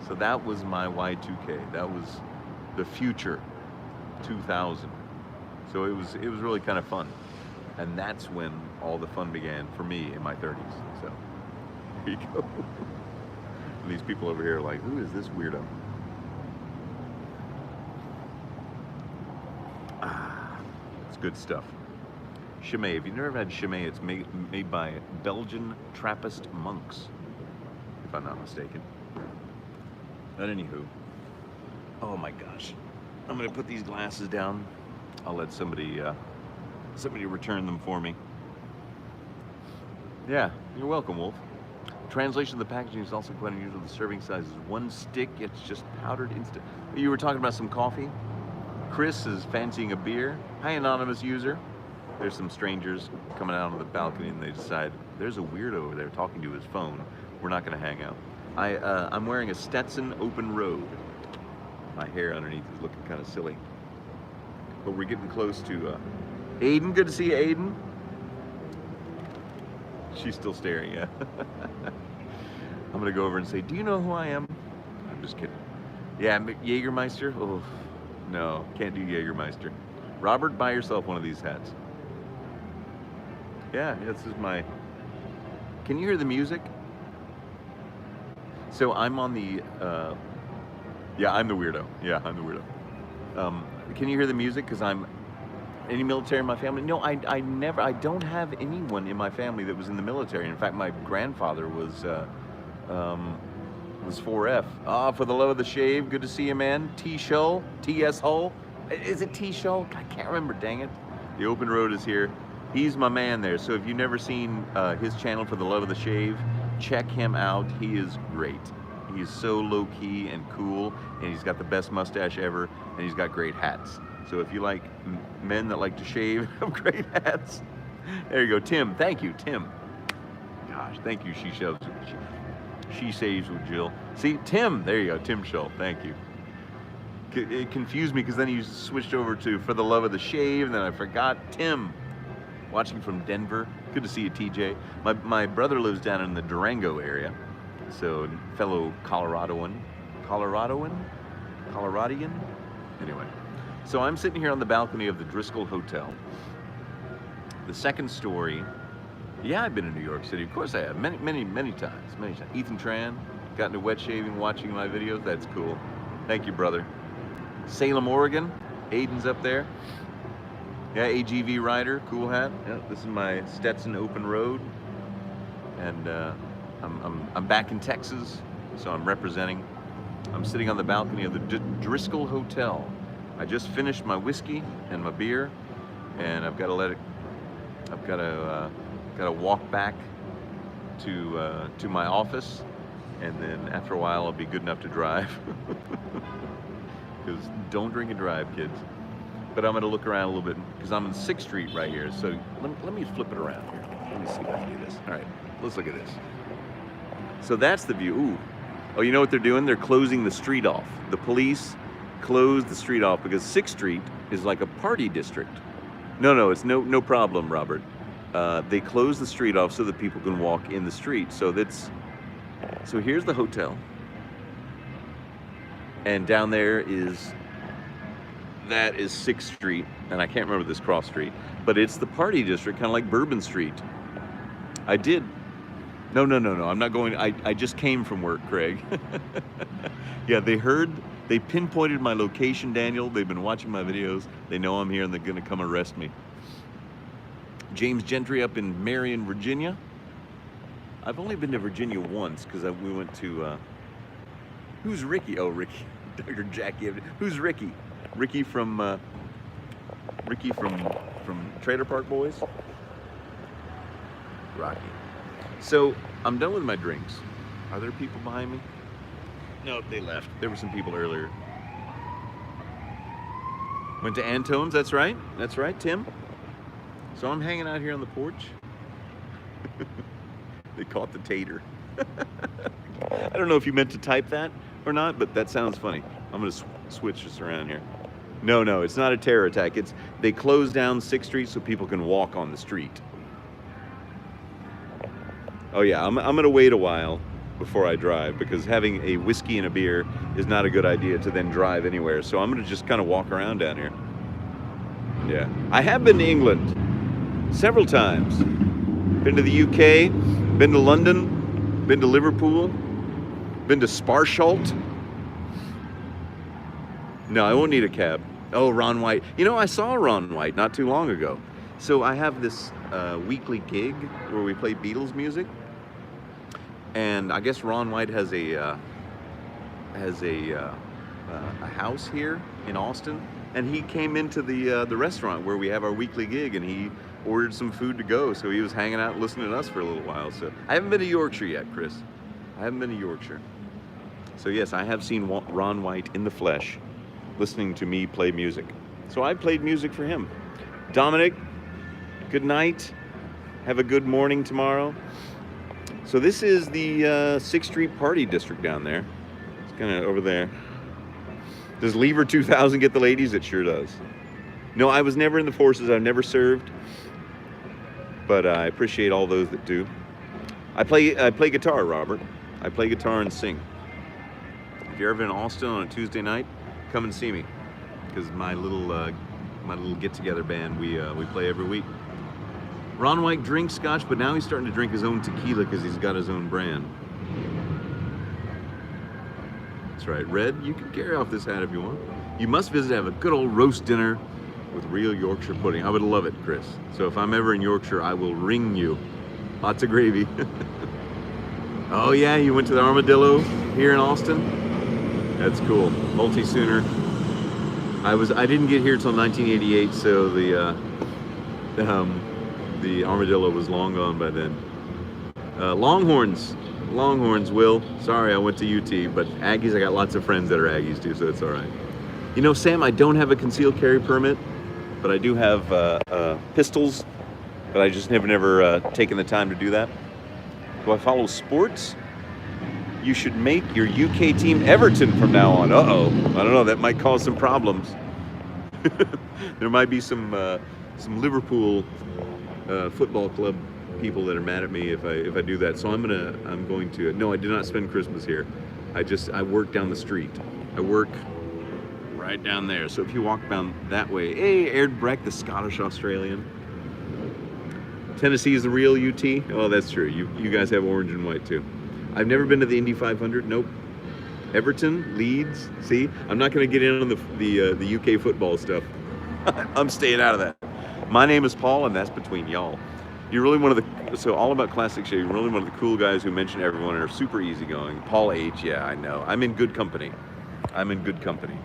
So that was my Y2K. That was the future 2000. So it was really kind of fun. And that's when all the fun began for me in my 30s. So here you go. And these people over here are like, who is this weirdo? It's good stuff. Chimay. If you've never had Chimay, it's made by Belgian Trappist monks, if I'm not mistaken. But anywho, oh my gosh, I'm gonna put these glasses down. I'll let somebody return them for me. Yeah, you're welcome, Wolf. Translation of the packaging is also quite unusual. The serving size is 1 stick. It's just powdered instant. You were talking about some coffee. Chris is fancying a beer. Hi, anonymous user. There's some strangers coming out on the balcony, and they decide there's a weirdo over there talking to his phone. We're not going to hang out. I'm wearing a Stetson open road. My hair underneath is looking kind of silly. But we're getting close to Aiden. Good to see you, Aiden. She's still staring, yeah. I'm going to go over and say, do you know who I am? I'm just kidding. Yeah, Jägermeister? Oh, no, can't do Jägermeister. Robert, buy yourself one of these hats. Yeah, this is my... Can you hear the music? So I'm on the... Yeah, I'm the weirdo. Yeah, I'm the weirdo. Can you hear the music? Because I'm... Any military in my family? No, I don't have anyone in my family that was in the military. In fact, my grandfather was 4F. Ah, for the love of the shave. Good to see you, man. T-Shull? T.S. Hull? Is it T-Shull? I can't remember, dang it. The open road is here. He's my man there. So if you've never seen his channel, For the Love of the Shave, check him out. He is great. He's so low-key and cool, and he's got the best mustache ever, and he's got great hats. So if you like men that like to shave, have great hats. There you go, Tim. Thank you, Tim. Gosh, thank you. She saves with Jill. See, Tim. There you go, Tim Shull. Thank you. It confused me because then you switched over to For the Love of the Shave, and then I forgot Tim. Watching from Denver. Good to see you, TJ. My brother lives down in the Durango area, So, fellow Coloradian? Anyway, so I'm sitting here on the balcony of the Driskill Hotel. The second story. Yeah, I've been in New York City. Of course I have. Many times. Many times. Ethan Tran got into wet shaving watching my videos. That's cool. Thank you, brother. Salem, Oregon. Aiden's up there. Yeah, AGV rider. Cool hat. Yeah, this is my Stetson Open Road. And I'm back in Texas, so I'm representing. I'm sitting on the balcony of the Driskill Hotel. I just finished my whiskey and my beer, and I've got to let it. I've got to walk back to my office, and then after a while I'll be good enough to drive. Because don't drink and drive, kids. But I'm going to look around a little bit because I'm on 6th Street right here. So let me flip it around here. Let me see if I can do this. All right, let's look at this. So that's the view. Ooh. Oh, you know what they're doing? They're closing the street off. The police closed the street off because 6th Street is like a party district. No, it's no problem, Robert. They close the street off so that people can walk in the street. So here's the hotel. And down there that is 6th Street, and I can't remember this cross street, but it's the party district, kind of like Bourbon Street. No, I'm not going. I just came from work, Craig. Yeah, they pinpointed my location, Daniel. They've been watching my videos. They know I'm here and they're gonna come arrest me. James Gentry up in Marion, Virginia. I've only been to Virginia once because we went to, who's Ricky? Oh, Ricky, Dr. Jackie. Who's Ricky? Ricky from Trailer Park Boys? Rocky. So, I'm done with my drinks. Are there people behind me? No, they left. There were some people earlier. Went to Antone's, that's right. That's right, Tim. So I'm hanging out here on the porch. They caught the tater. I don't know if you meant to type that or not, but that sounds funny. I'm gonna switch this around here. No, it's not a terror attack. They closed down 6th Street so people can walk on the street. Oh yeah, I'm gonna wait a while before I drive because having a whiskey and a beer is not a good idea to then drive anywhere. So I'm gonna just kind of walk around down here. Yeah, I have been to England several times. Been to the UK, been to London, been to Liverpool, been to Sparsholt. No, I won't need a cab. Oh, Ron White. You know, I saw Ron White not too long ago. So I have this weekly gig where we play Beatles music. And I guess Ron White has a house here in Austin, and he came into the restaurant where we have our weekly gig, and he ordered some food to go. So he was hanging out, listening to us for a little while. So I haven't been to Yorkshire yet, Chris. I haven't been to Yorkshire. So yes, I have seen Ron White in the flesh, listening to me play music. So I played music for him. Dominic, good night. Have a good morning tomorrow. So this is the 6th Street Party District down there. It's kind of over there. Does Lever 2000 get the ladies? It sure does. No, I was never in the forces. I've never served. But I appreciate all those that do. I play guitar, Robert. I play guitar and sing. If you're ever in Austin on a Tuesday night, come and see me. Because my little get-together band, we play every week. Ron White drinks scotch, but now he's starting to drink his own tequila because he's got his own brand. That's right, Red, you can carry off this hat if you want. You must visit, have a good old roast dinner with real Yorkshire pudding. I would love it, Chris. So if I'm ever in Yorkshire, I will ring you. Lots of gravy. Oh yeah, you went to the Armadillo here in Austin? That's cool. Multi-Sooner. I didn't get here till 1988, so the Armadillo was long gone by then. Longhorns, Will. Sorry, I went to UT, but Aggies, I got lots of friends that are Aggies too, so it's all right. You know, Sam, I don't have a concealed carry permit, but I do have pistols, but I just never taken the time to do that. Do I follow sports? You should make your UK team Everton from now on. Uh-oh, I don't know, that might cause some problems. There might be some Liverpool football club people that are mad at me if I do that. So I'm going to. No, I did not spend Christmas here. I work down the street. I work right down there. So if you walk down that way, hey, Aaron Breck, the Scottish Australian. Tennessee is the real UT. Oh, that's true. You guys have orange and white too. I've never been to the Indy 500. Nope. Everton, Leeds. See, I'm not going to get in on the UK football stuff. I'm staying out of that. My name is Paul, and that's between y'all. You're really one of the, so all about classic shave, you're really one of the cool guys who mention everyone and are super easygoing. Paul H, yeah, I know. I'm in good company. I'm in good company.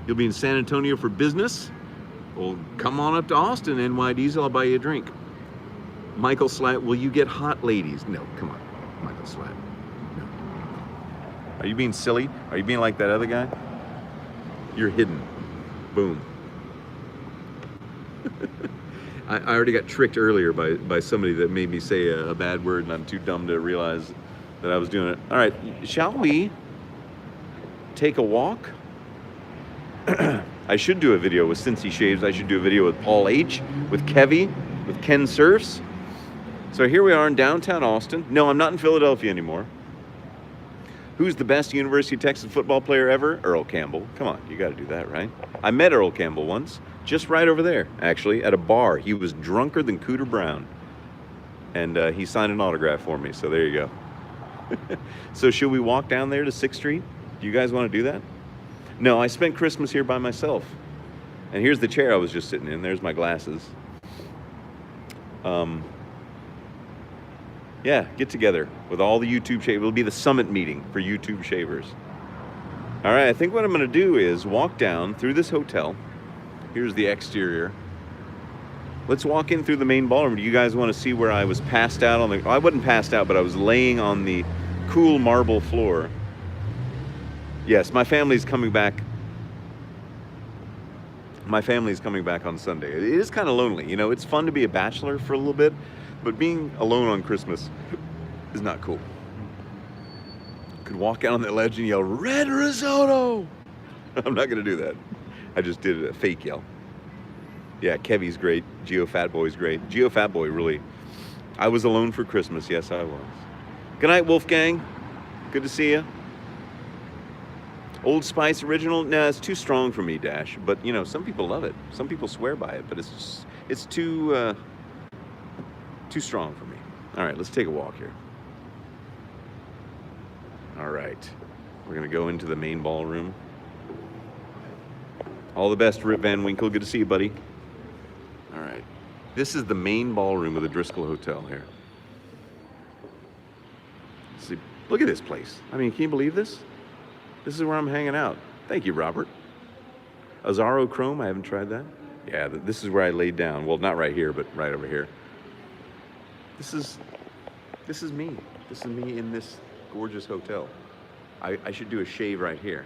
You'll be in San Antonio for business? Well, come on up to Austin, NY Diesel, I'll buy you a drink. Michael Slatt, will you get hot ladies? No, come on, Michael Slatt. No. Are you being silly? Are you being like that other guy? You're hidden. Boom. I already got tricked earlier by somebody that made me say a bad word, and I'm too dumb to realize that I was doing it. All right, shall we take a walk? I should do a video with Cincy Shaves. I should do a video with Paul H, with Kevy, with Ken Surfs. So here we are in downtown Austin. No, I'm not in Philadelphia anymore. Who's the best University of Texas football player ever? Earl Campbell. Come on, you got to do that, right? I met Earl Campbell once, just right over there, actually, at a bar. He was drunker than Cooter Brown. And he signed an autograph for me, so there you go. So should we walk down there to 6th Street? Do you guys want to do that? No, I spent Christmas here by myself. And here's the chair I was just sitting in. There's my glasses. Yeah, get together with all the YouTube shavers. It'll be the summit meeting for YouTube shavers. All right, I think what I'm going to do is walk down through this hotel. Here's the exterior. Let's walk in through the main ballroom. Do you guys want to see where I was passed out on the... I wasn't passed out, but I was laying on the cool marble floor. Yes, my family's coming back. My family's coming back on Sunday. It is kind of lonely. You know, it's fun to be a bachelor for a little bit, but being alone on Christmas is not cool. Could walk out on that ledge and yell, "Red Risotto!" I'm not going to do that. I just did a fake yell. Yeah, Kevy's great. Geo Fatboy's great. Geo Fatboy, really. I was alone for Christmas. Yes, I was. Good night, Wolfgang. Good to see you. Old Spice original? Nah, it's too strong for me, Dash. But, you know, some people love it. Some people swear by it, but it's too strong for me. All right, let's take a walk here. All right. We're going to go into the main ballroom. All the best, Rip Van Winkle. Good to see you, buddy. All right. This is the main ballroom of the Driskill Hotel here. See, look at this place. I mean, can you believe this? This is where I'm hanging out. Thank you, Robert. Azaro Chrome, I haven't tried that. Yeah, this is where I laid down. Well, not right here, but right over here. This is me. This is me in this gorgeous hotel. I should do a shave right here.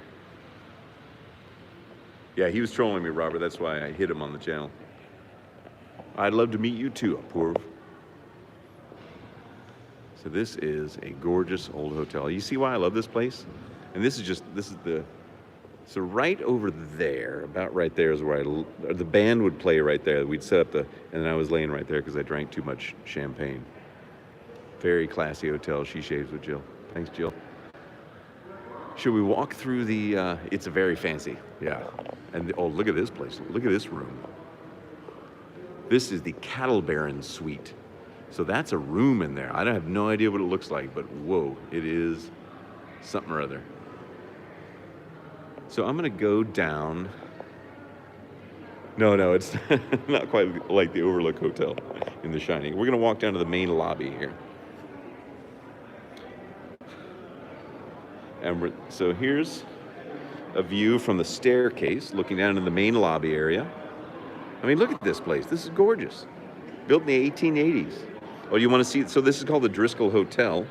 Yeah, he was trolling me, Robert. That's why I hit him on the channel. I'd love to meet you too, Apurv. So this is a gorgeous old hotel. You see why I love this place? And this is so right over there, about right there is where the band would play right there. We'd set up and then I was laying right there because I drank too much champagne. Very classy hotel. She shaves with Jill. Thanks, Jill. Should we walk through it's a very fancy, yeah. And oh, look at this place. Look at this room. This is the Cattle Baron Suite. So that's a room in there. I have no idea what it looks like, but whoa, it is something or other. So I'm gonna go down. No, it's not quite like the Overlook Hotel in The Shining. We're gonna walk down to the main lobby here. And so here's a view from the staircase, looking down in the main lobby area. I mean, look at this place. This is gorgeous. Built in the 1880s. Oh, you want to see? So this is called the Driskill Hotel.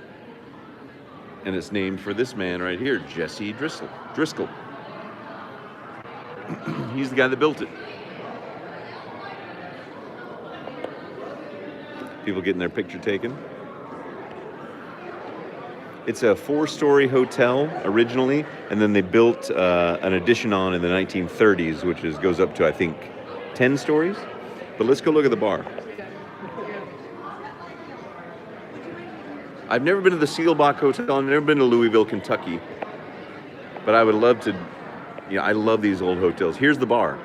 And it's named for this man right here, Jesse Driskill. He's the guy that built it. People getting their picture taken. It's a 4-story hotel originally, and then they built an addition on in the 1930s, which goes up to, I think, 10 stories. But let's go look at the bar. I've never been to the Seelbach Hotel. I've never been to Louisville, Kentucky. But I would love to, I love these old hotels. Here's the bar.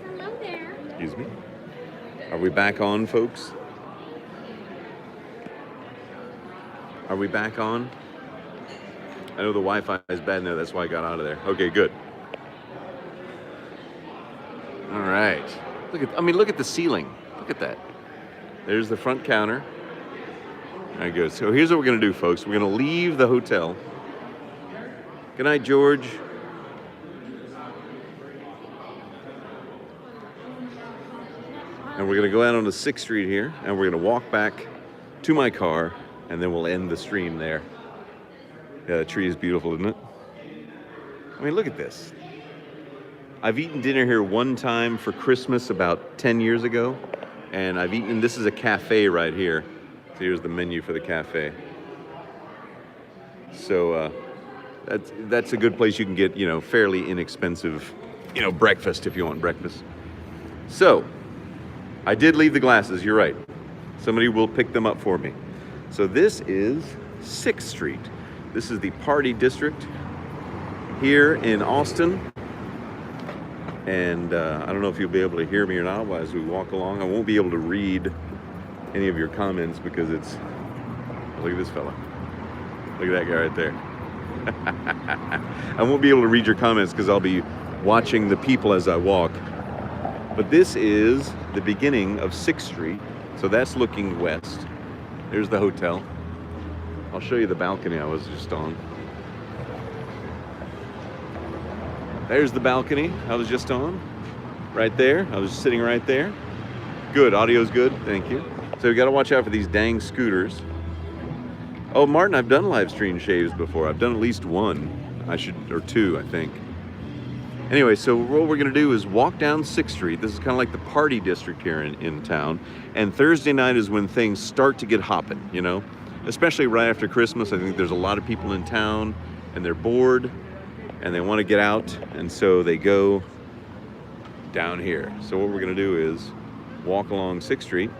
Hello there. Excuse me. Are we back on, folks? Are we back on? I know the Wi-Fi is bad in there, that's why I got out of there. Okay, good. All right. Look at the ceiling. Look at that. There's the front counter. There it goes. So here's what we're gonna do, folks. We're gonna leave the hotel. Good night, George. And we're gonna go out on the 6th Street here, and we're gonna walk back to my car, and then we'll end the stream there. Yeah, the tree is beautiful, isn't it? I mean, look at this. I've eaten dinner here one time for Christmas about 10 years ago, and this is a cafe right here. So here's the menu for the cafe. So that's a good place you can get, fairly inexpensive, breakfast if you want breakfast. So, I did leave the glasses, you're right. Somebody will pick them up for me. So this is 6th Street. This is the party district here in Austin. And I don't know if you'll be able to hear me or not as we walk along. I won't be able to read any of your comments because look at this fella. Look at that guy right there. I won't be able to read your comments because I'll be watching the people as I walk. But this is the beginning of 6th Street. So that's looking west. There's the hotel. I'll show you the balcony I was just on. There's the balcony I was just on. Right there. I was sitting right there. Good. Audio's good. Thank you. So we got to watch out for these dang scooters. Oh, Martin, I've done live stream shaves before. I've done at least one. Or two, I think. Anyway, so what we're going to do is walk down 6th Street. This is kind of like the party district here in town. And Thursday night is when things start to get hopping, Especially right after Christmas. I think there's a lot of people in town and they're bored and they want to get out. And so they go down here. So what we're going to do is walk along 6th Street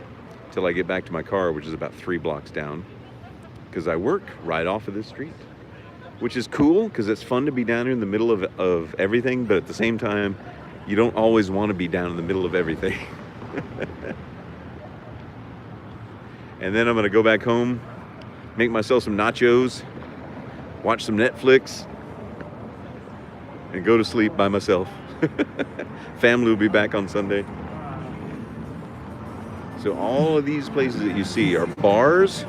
till I get back to my car, which is about 3 blocks down. Because I work right off of this street. Which is cool because it's fun to be down here in the middle of everything, but at the same time, you don't always want to be down in the middle of everything. And then I'm going to go back home, make myself some nachos, watch some Netflix, and go to sleep by myself. Family will be back on Sunday. So all of these places that you see are bars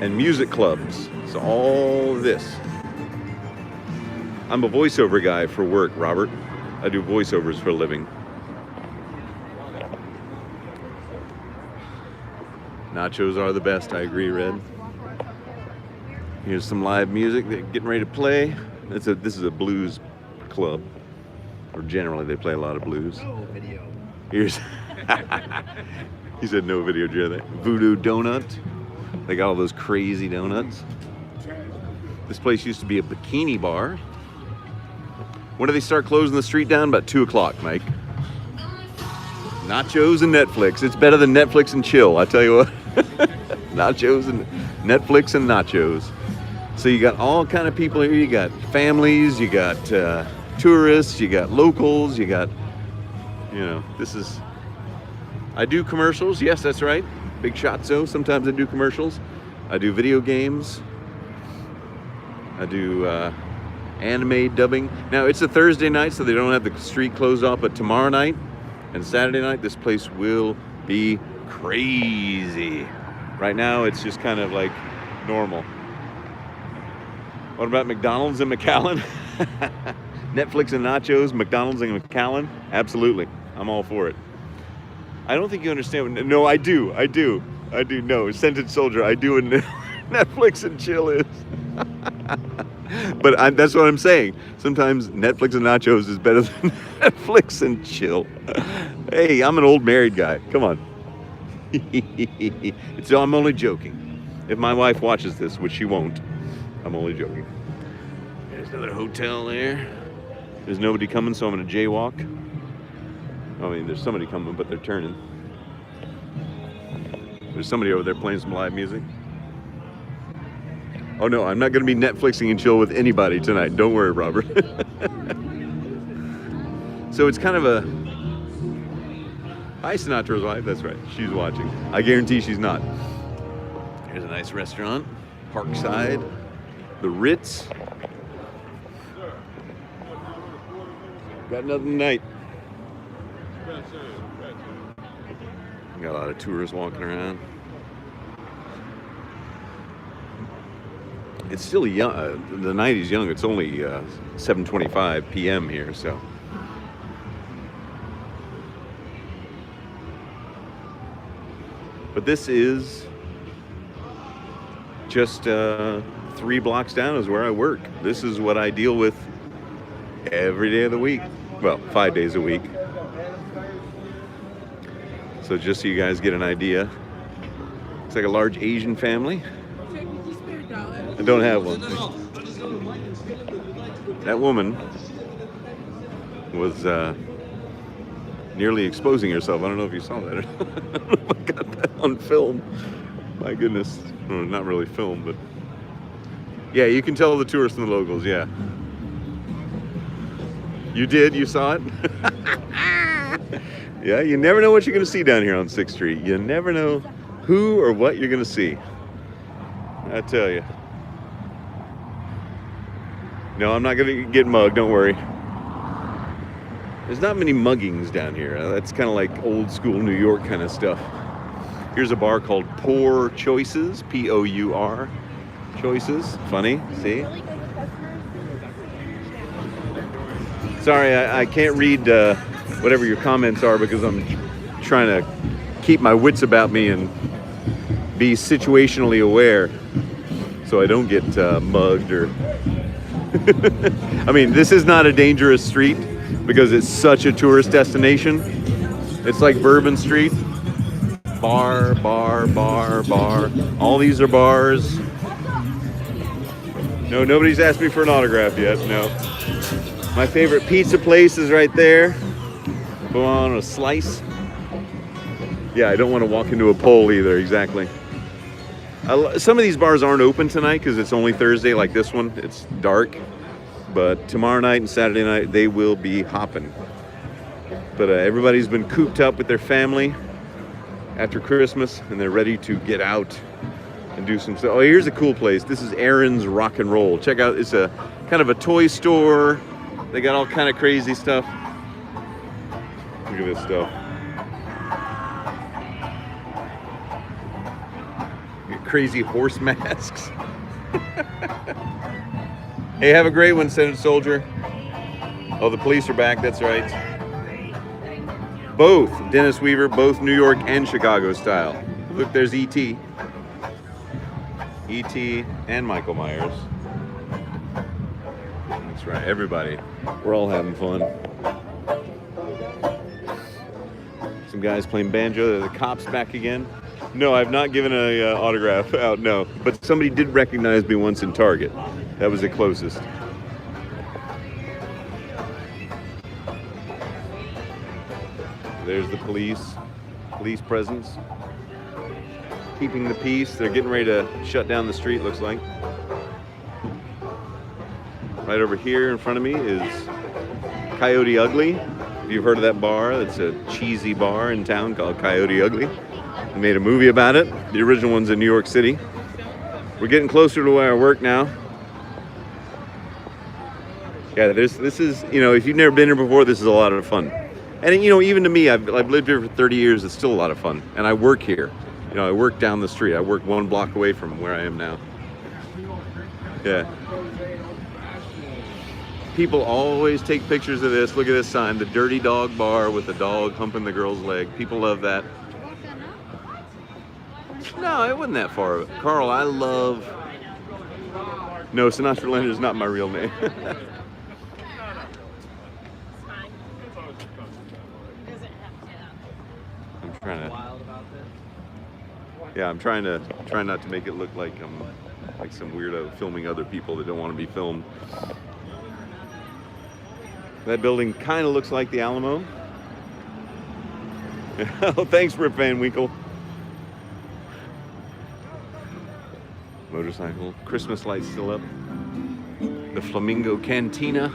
and music clubs. So all of this. I'm a voiceover guy for work, Robert. I do voiceovers for a living. Nachos are the best, I agree, Red. Here's some live music they're getting ready to play. This is a blues club. Or generally they play a lot of blues. No video. Here's he said no video, did you hear that? Voodoo Donut. They got all those crazy donuts. This place used to be a bikini bar. When do they start closing the street down? About 2 o'clock, Mike. Nachos and Netflix. It's better than Netflix and chill, I tell you what. Nachos and Netflix and nachos. So you got all kind of people here. You got families, you got tourists, you got locals, you got, this is, I do commercials. Yes, that's right. Big Shotzo. Sometimes I do commercials. I do video games. I do anime dubbing. Now, it's a Thursday night, so they don't have the street closed off, but tomorrow night and Saturday night, this place will be crazy. Right now, it's just kind of like normal. What about McDonald's and McAllen? Netflix and nachos, McDonald's and McAllen? Absolutely. I'm all for it. I don't think you understand. No, I do. No, Scented Soldier, I do. Netflix and chill is. But that's what I'm saying. Sometimes Netflix and nachos is better than Netflix and chill. Hey, I'm an old married guy. Come on. So I'm only joking. If my wife watches this, which she won't, I'm only joking. There's another hotel there. There's nobody coming, so I'm gonna jaywalk. I mean, there's somebody coming, but they're turning. There's somebody over there playing some live music. Oh no, I'm not gonna be Netflixing and chill with anybody tonight. Don't worry, Robert. So it's kind of a... Hi, Sinatra's wife. That's right. She's watching. I guarantee she's not. Here's a nice restaurant. Parkside. The Ritz. Got nothing tonight. Got a lot of tourists walking around. It's still young. The night is young. It's only 7:25 p.m. here, so. But this is just 3 blocks down is where I work. This is what I deal with every day of the week. Well, 5 days a week. So just so you guys get an idea, it's like a large Asian family. I don't have one. That woman was nearly exposing herself. I don't know if you saw that. I don't know if I got that on film. My goodness. Well, not really film, but yeah, you can tell the tourists and the locals, yeah. You did? You saw it? Yeah, you never know what you're going to see down here on 6th Street. You never know who or what you're going to see. I tell you. No, I'm not going to get mugged, don't worry. There's not many muggings down here. That's kind of like old school New York kind of stuff. Here's a bar called Pour Choices, P-O-U-R, Choices. Funny, see? Sorry, I can't read whatever your comments are because I'm trying to keep my wits about me and be situationally aware so I don't get mugged or... I mean, this is not a dangerous street because it's such a tourist destination. It's like Bourbon Street. Bar, bar, bar, bar. All these are bars. No, nobody's asked me for an autograph yet, no. My favorite pizza place is right there. Go on a slice. Yeah, I don't want to walk into a pole either, exactly. Some of these bars aren't open tonight because it's only Thursday, like this one. It's dark. But tomorrow night and Saturday night, they will be hopping. But everybody's been cooped up with their family after Christmas, and they're ready to get out and do some stuff. Oh, here's a cool place. This is Aaron's Rock and Roll. Check out, it's a kind of a toy store. They got all kind of crazy stuff. Look at this stuff. Crazy horse masks. Hey, have a great one, Senator Soldier. Oh, the police are back, that's right. Both Dennis Weaver, both New York and Chicago style. Look, there's E.T. E.T. and Michael Myers. That's right, everybody. We're all having fun. Some guys playing banjo. The cops back again. No, I've not given an autograph out, no. But somebody did recognize me once in Target. That was the closest. There's the police presence. Keeping the peace. They're getting ready to shut down the street, looks like. Right over here in front of me is Coyote Ugly. If you've heard of that bar, it's a cheesy bar in town called Coyote Ugly. They made a movie about it. The original one's in New York City. We're getting closer to where I work now. Yeah, this is, you know, if you've never been here before, this is a lot of fun. And, you know, even to me, I've lived here for 30 years. It's still a lot of fun. And I work here. You know, I work down the street. I work 1 block away from where I am now. Yeah. People always take pictures of this. Look at this sign, the Dirty Dog Bar with the dog humping the girl's leg. People love that. No, it wasn't that far. Carl, I love... No, Sinatra Leonard is not my real name. I'm trying not to make it look like I'm like some weirdo filming other people that don't want to be filmed. That building kind of looks like the Alamo. Oh, thanks, Rip Van Winkle. Motorcycle. Christmas lights still up. The Flamingo Cantina.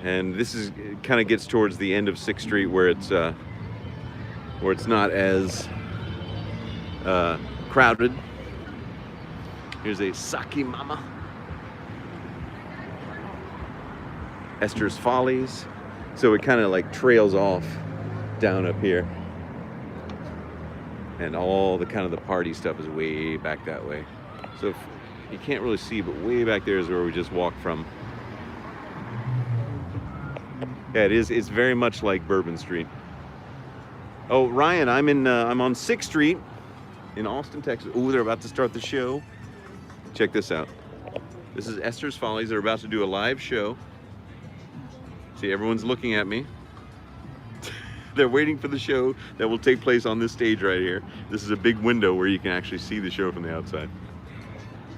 And this is kind of gets towards the end of 6th Street where it's not as crowded. Here's a Saki Mama. Esther's Follies. So it kind of like trails off down up here. And all the kind of the party stuff is way back that way. So if, you can't really see, but way back there is where we just walked from. Yeah, it is. It's very much like Bourbon Street. Oh, Ryan, I'm on 6th Street in Austin, Texas. Oh, they're about to start the show. Check this out. This is Esther's Follies. They're about to do a live show. See, everyone's looking at me. They're waiting for the show that will take place on this stage right here. This is a big window where you can actually see the show from the outside.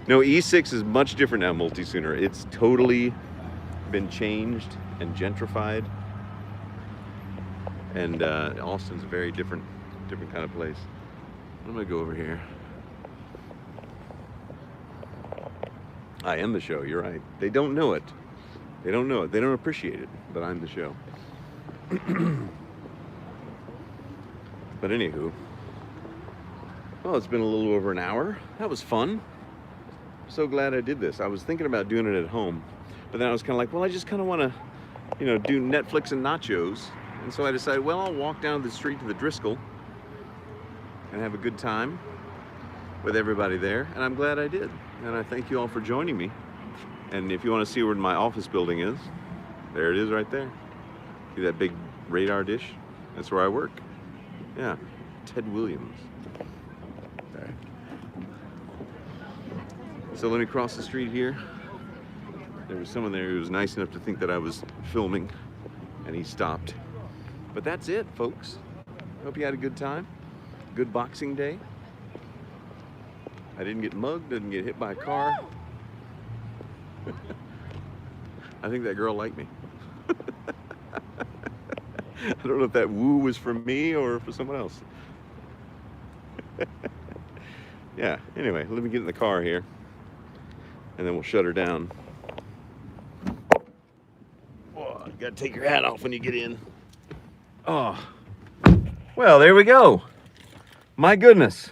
No, E6 is much different now, Multi-Sooner. It's totally been changed and gentrified. And Austin's a very different kind of place. I'm gonna go over here. I am the show, you're right. They don't know it. They don't know it. They don't appreciate it, but I'm the show. But anywho, well, it's been a little over an hour. That was fun. So glad I did this. I was thinking about doing it at home, but then I was kind of like, well, I just kind of want to, you know, do Netflix and nachos. And so I decided, well, I'll walk down the street to the Driskill and have a good time with everybody there. And I'm glad I did. And I thank you all for joining me. And if you want to see where my office building is, there it is right there. See that big radar dish? That's where I work. Yeah, Ted Williams. All right. So let me cross the street here. There was someone there who was nice enough to think that I was filming, and he stopped. But that's it, folks. Hope you had a good time. Good Boxing Day. I didn't get mugged, didn't get hit by a car. I think that girl liked me. I don't know if that woo was for me or for someone else. Yeah, anyway, let me get in the car here and then we'll shut her down. Oh, you gotta take your hat off when you get in. Oh, well, there we go. My goodness.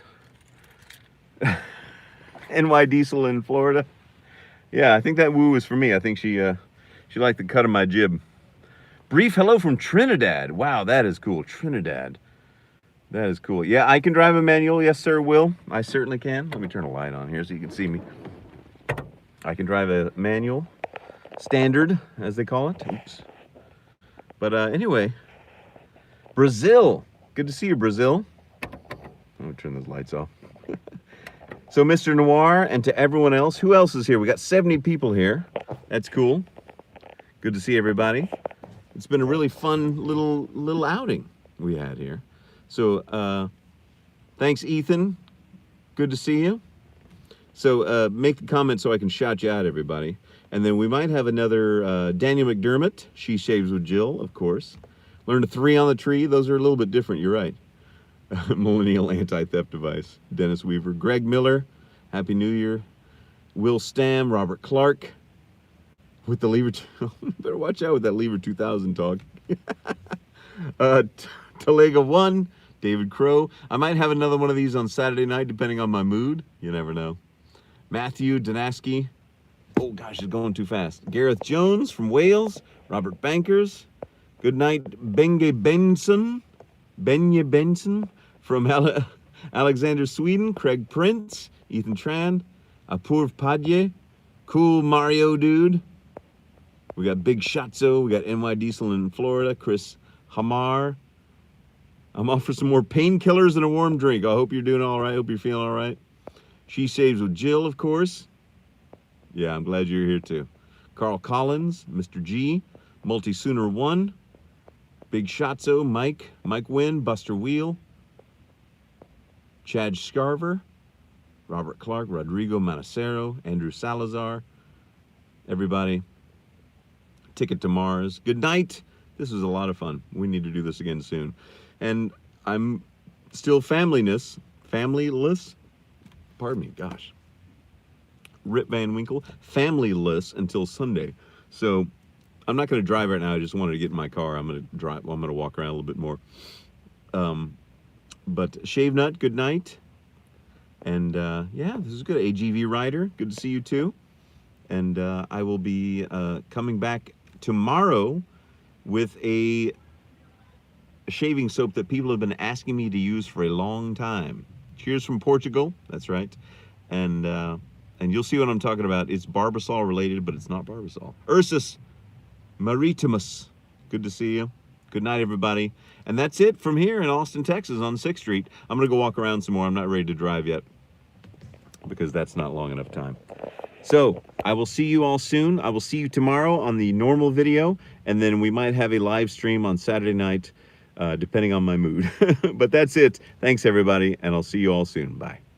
NY Diesel in Florida. Yeah, I think that woo was for me. I think she liked the cut of my jib. Brief hello from Trinidad. Wow, that is cool. Trinidad. That is cool. Yeah, I can drive a manual. Yes, sir, Will. I certainly can. Let me turn a light on here so you can see me. I can drive a manual. Standard, as they call it. Oops. But anyway, Brazil. Good to see you, Brazil. I'm going to turn those lights off. So, Mr. Noir, and to everyone else, who else is here? We got 70 people here. That's cool. Good to see everybody. It's been a really fun little outing we had here. So, thanks, Ethan. Good to see you. So, make a comment so I can shout you out, everybody. And then we might have another Daniel McDermott. She shaves with Jill, of course. Learned a 3 on the tree. Those are a little bit different. You're right. Millennial anti-theft device. Dennis Weaver. Greg Miller. Happy New Year. Will Stam. Robert Clark. With the Lever, better watch out with that Lever 2000 talk. Talega 1, David Crow. I might have another one of these on Saturday night, depending on my mood. You never know. Matthew Danaski. Oh gosh, it's going too fast. Gareth Jones from Wales. Robert Bankers. Good night, Benye Benson from Alexander, Sweden. Craig Prince. Ethan Tran. Apurv Padye. Cool Mario Dude. We got Big Shatzo, we got NY Diesel in Florida, Chris Hamar. I'm off for some more painkillers and a warm drink. I hope you're doing all right. Hope you're feeling all right. She Shaves with Jill, of course. Yeah, I'm glad you're here too. Carl Collins, Mr. G, Multi-Sooner 1, Big Shatzo, Mike Wynn, Buster Wheel, Chad Scarver, Robert Clark, Rodrigo Manacero, Andrew Salazar. Everybody, Ticket to Mars. Good night. This was a lot of fun. We need to do this again soon. And I'm still familyless, pardon me, gosh. Rip Van Winkle, familyless until Sunday. So I'm not going to drive right now. I just wanted to get in my car. I'm going to drive. Well, I'm going to walk around a little bit more. But Shave Nut, good night. And yeah, this is good. AGV Rider, good to see you too. And I will be coming back tomorrow with a shaving soap that people have been asking me to use for a long time. Cheers from Portugal. That's right. And you'll see what I'm talking about. It's Barbasol related, but it's not Barbasol. Ursus Maritimus. Good to see you. Good night, everybody. And that's it from here in Austin, Texas on 6th Street. I'm going to go walk around some more. I'm not ready to drive yet because that's not long enough time. So I will see you all soon. I will see you tomorrow on the normal video, and then we might have a live stream on Saturday night, depending on my mood. But that's it. Thanks, everybody, and I'll see you all soon. Bye.